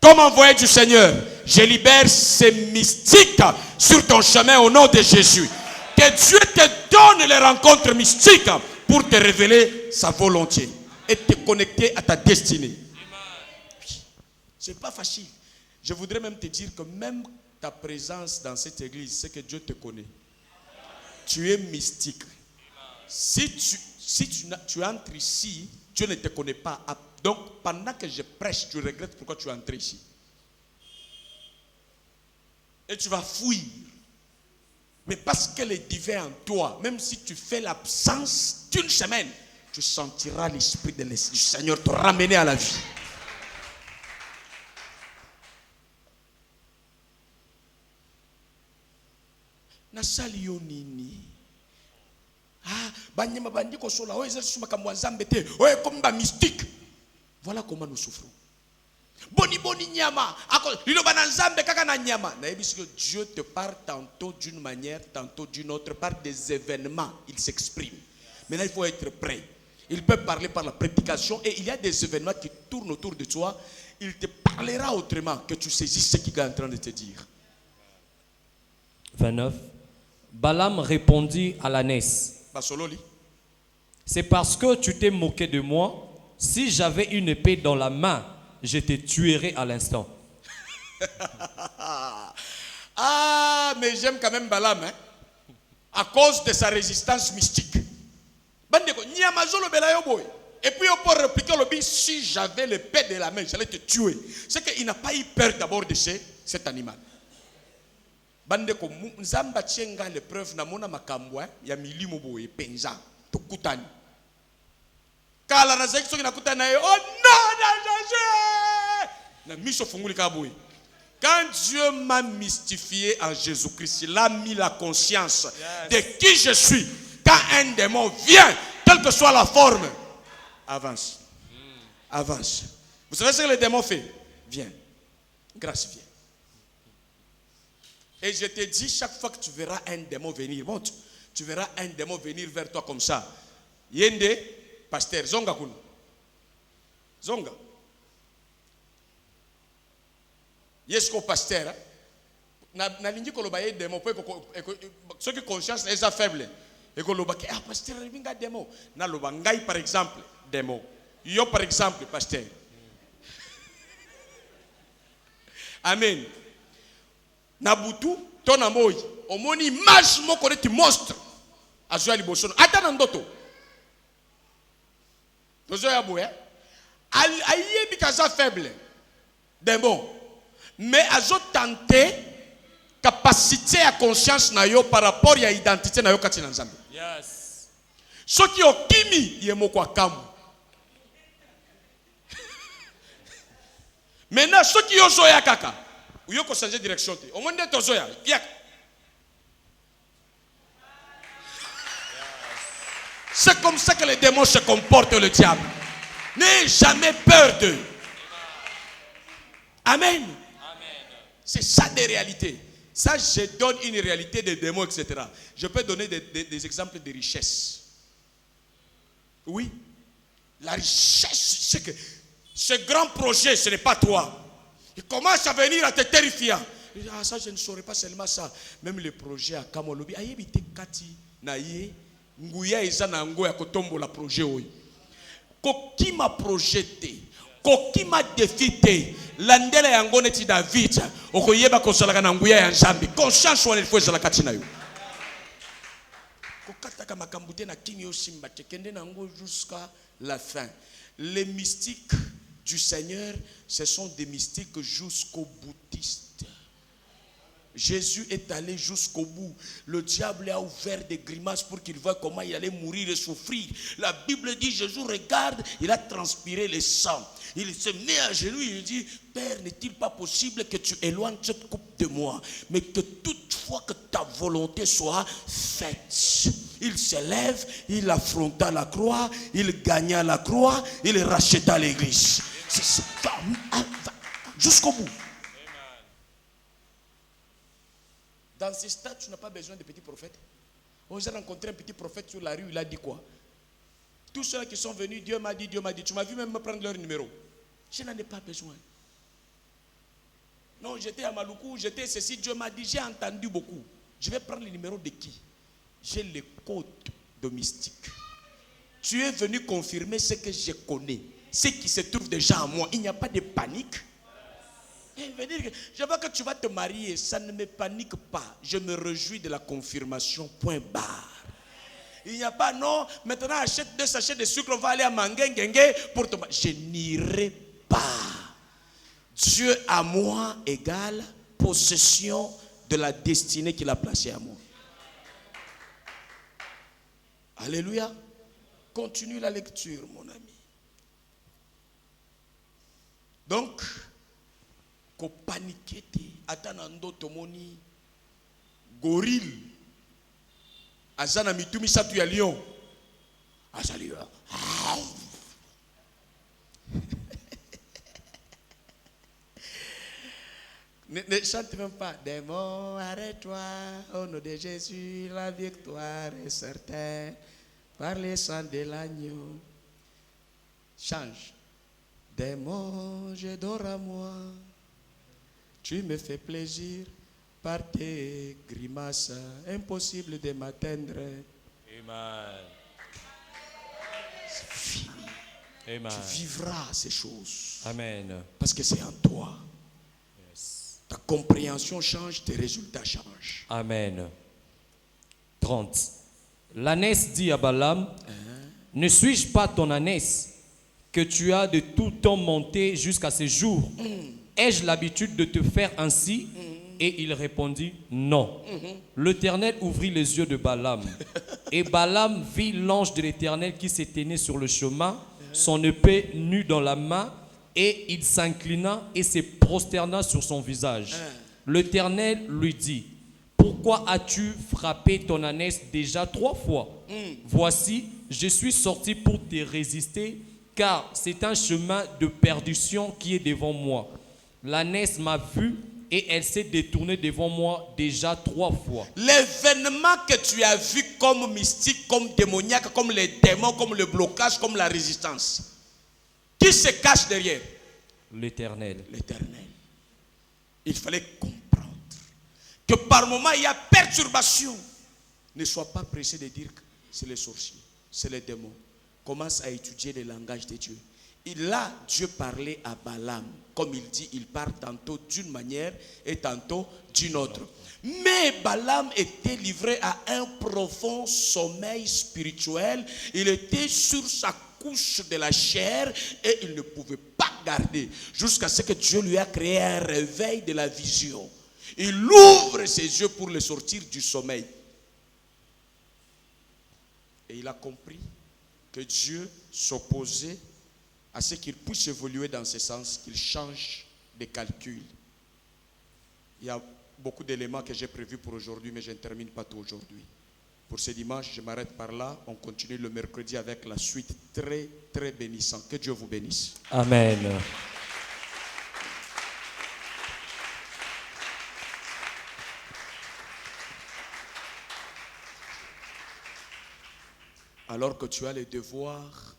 comme envoyé du Seigneur, je libère ces mystiques sur ton chemin au nom de Jésus. Que Dieu te donne les rencontres mystiques pour te révéler sa volonté et te connecter à ta destinée. C'est pas facile. Je voudrais même te dire que même ta présence dans cette église, c'est que Dieu te connaît. Tu es mystique. Si tu entres ici, Dieu ne te connaît pas. Donc pendant que je prêche, tu regrettes pourquoi tu es entré ici. Et tu vas fuir. Mais parce qu'elle est divine en toi, même si tu fais l'absence d'une semaine, tu sentiras l'esprit du Seigneur te ramener à la vie. Nasali yo nini? Banyama bandi ko sola, oye zesu makambo nzambe te, oye komba mystique. Voilà comment nous souffrons. Boni nyama, lilo bana nzambe kaka na nyama. Na yebi que Dieu te parle tantôt d'une manière, tantôt d'une autre, par des événements, il s'exprime. Maintenant il faut être prêt. Il peut parler par la prédication et il y a des événements qui tournent autour de toi il te parlera autrement, que tu saisisses ce qu'il est en train de te dire. 29. Balaam répondit à l'ânesse, Basololi. c'est parce que tu t'es moqué de moi. Si j'avais une épée dans la main, je te tuerais à l'instant. Ah, mais j'aime quand même Balaam, hein? À cause de sa résistance mystique. Et puis on peut répliquer le but, si j'avais l'épée de la main, j'allais te tuer. C'est qu'il n'a pas eu peur d'abord de cet animal. Bandeko nzamba tchenga l'épreuve na mona makambwa ya milimo boye penza tokutani. Kala na zeki soki nakutana naye, oh non, na miso funguli kaboye. Quand Dieu m'a mystifié en Jésus-Christ, il a mis la conscience de qui je suis. Quand un démon vient, quelle que soit la forme, avance. Avance. Vous savez ce que le démon fait? Viens. Grâce, viens. Et je te dis, chaque fois que tu verras un démon venir, monte, tu verras un démon venir vers toi comme ça. Yende, pasteur, zonga kun. Zonga. Yesko pasteur, na lingi koloba ye démon, ceux qui conscience est faible. Et koloba ke ah pasteur vinga démon. Na loba ngai par exemple démon. Yo par exemple pasteur. Amen. Nabutu tona moyi omoni image moko neti monstre azwa liboso ata na ndoto tozo ya boya ayebi kaza faible démon mais azo tenter capacité à conscience na yo par rapport à identité na yo kati na Nzambe. Yes. Soki okimi ye moko akamu. Maintenant soki yo zoya kaka ou yo ko changer direction te. O monde to zoya. C'est comme ça que les démons se comportent, le diable. N'aie jamais peur d'eux. Amen. Amen. C'est ça des réalités. Ça, je donne une réalité des démons, etc. Je peux donner des exemples de richesse. Oui. La richesse, c'est que ce grand projet, ce n'est pas toi. Il commence à venir à te terrifier. Ah, ça, je ne saurais pas seulement ça. Même le projet à Kamolobi. Ayebite Kati, Naye, Nguya Izana Ngoya Kotombo la projet. Koki m'a projeté. Koki m'a défité. Landela yangone ti David. Okoyeba kosalaka na Nguya ya Nzambi. Conscience wana ilifo ezala kati na yo. Kokataka makambute na kinyo simba tekende na ngo jusqu'à la fin. Les mystiques du Seigneur, ce sont des mystiques jusqu'au boutiste. Jésus est allé jusqu'au bout. Le diable a ouvert des grimaces pour qu'il voie comment il allait mourir et souffrir. La Bible dit, Jésus regarde, il a transpiré le sang. Il se met à genoux, il dit, Père, n'est-il pas possible que tu éloignes cette coupe de moi, mais que toutefois que ta volonté soit faite. Il se lève, il affronta la croix, il gagna la croix, il racheta l'église. Jusqu'au bout. Dans ces stades, tu n'as pas besoin de petits prophètes. On a rencontré un petit prophète sur la rue, il a dit quoi? Tous ceux qui sont venus, Dieu m'a dit, Dieu m'a dit. Tu m'as vu même me prendre leur numéro. Je n'en ai pas besoin. Non, j'étais à Maluku, j'étais ceci, Dieu m'a dit, j'ai entendu beaucoup. Je vais prendre le numéro de qui? J'ai les codes de mystique. Tu es venu confirmer ce que je connais, ce qui se trouve déjà en moi. Il n'y a pas de panique. Je vois que tu vas te marier, ça ne me panique pas. Je me réjouis de la confirmation, point barre. Il n'y a pas, non, maintenant achète 2 sachets de sucre, on va aller à Mangengengue pour te marier. Je n'irai pas. Dieu à moi égale possession de la destinée qu'il a placée à moi. Alléluia. Continue la lecture, mon ami. Donc, ko paniquer atanando tomoni gorille azana mitumi satu ya lion azali ne chante même pas. Démon, arrête-toi, au nom de Jésus, la victoire est certaine par le sang de l'agneau. Change. Des mots, je dors à moi. Tu me fais plaisir par tes grimaces. Impossible de m'atteindre. Amen. C'est fini. Amen. Tu vivras ces choses. Amen. Parce que c'est en toi. Yes. Ta compréhension change, tes résultats changent. Amen. 30. L'ânesse dit à Balaam, ne suis-je pas ton ânesse que tu as de tout temps monté jusqu'à ce jour? Ai-je l'habitude de te faire ainsi? Et il répondit, non. L'Éternel ouvrit les yeux de Balaam. Et Balaam vit l'ange de l'Éternel qui s'est tenu sur le chemin, son épée nue dans la main, et il s'inclina et se prosterna sur son visage. L'Éternel lui dit, pourquoi as-tu frappé ton ânesse déjà 3 fois? Voici, je suis sorti pour te résister, car c'est un chemin de perdition qui est devant moi. L'ânesse m'a vu et elle s'est détournée devant moi déjà 3 fois. L'événement que tu as vu comme mystique, comme démoniaque, comme les démons, comme le blocage, comme la résistance, qui se cache derrière? L'Éternel. L'Éternel. Il fallait comprendre que par moment il y a perturbation. Ne sois pas pressé de dire que c'est les sorciers, c'est les démons. Commence à étudier le langage de Dieu. Et là, Dieu parlait à Balaam. Comme il dit, il parle tantôt d'une manière et tantôt d'une autre. Mais Balaam était livré à un profond sommeil spirituel. Il était sur sa couche de la chair et il ne pouvait pas garder jusqu'à ce que Dieu lui a créé un réveil de la vision. Il ouvre ses yeux pour le sortir du sommeil. Et il a compris que Dieu s'opposait à ce qu'il puisse évoluer dans ce sens, qu'il change de calcul. Il y a beaucoup d'éléments que j'ai prévus pour aujourd'hui, mais je ne termine pas tout aujourd'hui. Pour ce dimanche, je m'arrête par là. On continue le mercredi avec la suite très, très bénissante. Que Dieu vous bénisse. Amen. Alors que tu as le devoir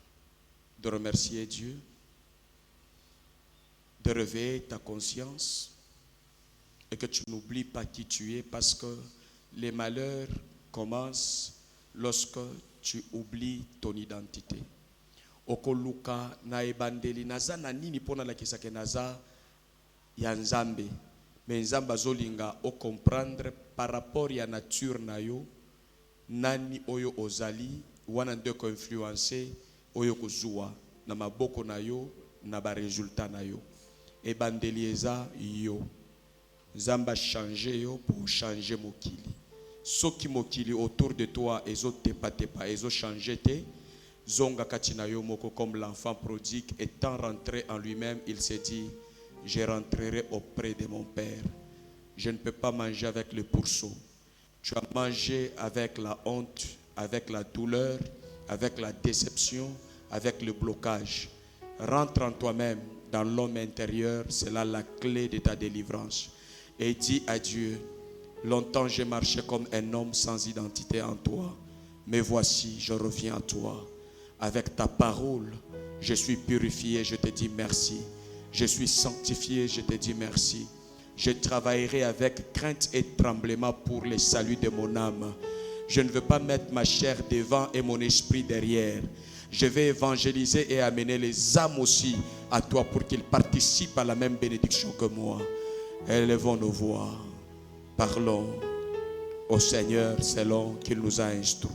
de remercier Dieu, de réveiller ta conscience et que tu n'oublies pas qui tu es, parce que les malheurs commencent lorsque tu oublies ton identité. Okoluka na ebandeli naza na nini pona la kisake naza ya nzambe, mais nzambe azolinga o comprendre par rapport ya nature na yo nani oyo ozali wana ndeko influencer oyo kozua na maboko na yo na ba resultat na yo. Ebandeli eza yo. Nzamba changer yo pour changer mokili. Soki mokili autour de toi ezo tepa tepa ezo changer te, zonga katina yo moko comme l'enfant prodigue étant rentré en lui-même, il s'est dit, je rentrerai auprès de mon père. Je ne peux pas manger avec le pourceau. Tu as mangé avec la honte, avec la douleur, avec la déception, avec le blocage. Rentre en toi-même, dans l'homme intérieur, c'est là la clé de ta délivrance. Et dis à Dieu, longtemps j'ai marché comme un homme sans identité en toi, mais voici, je reviens à toi. Avec ta parole, je suis purifié, je te dis merci. Je suis sanctifié, je te dis merci. Je travaillerai avec crainte et tremblement pour le salut de mon âme. Je ne veux pas mettre ma chair devant et mon esprit derrière. Je vais évangéliser et amener les âmes aussi à toi pour qu'ils participent à la même bénédiction que moi. Élevons nos voix. Parlons au Seigneur selon qu'il nous a instruits.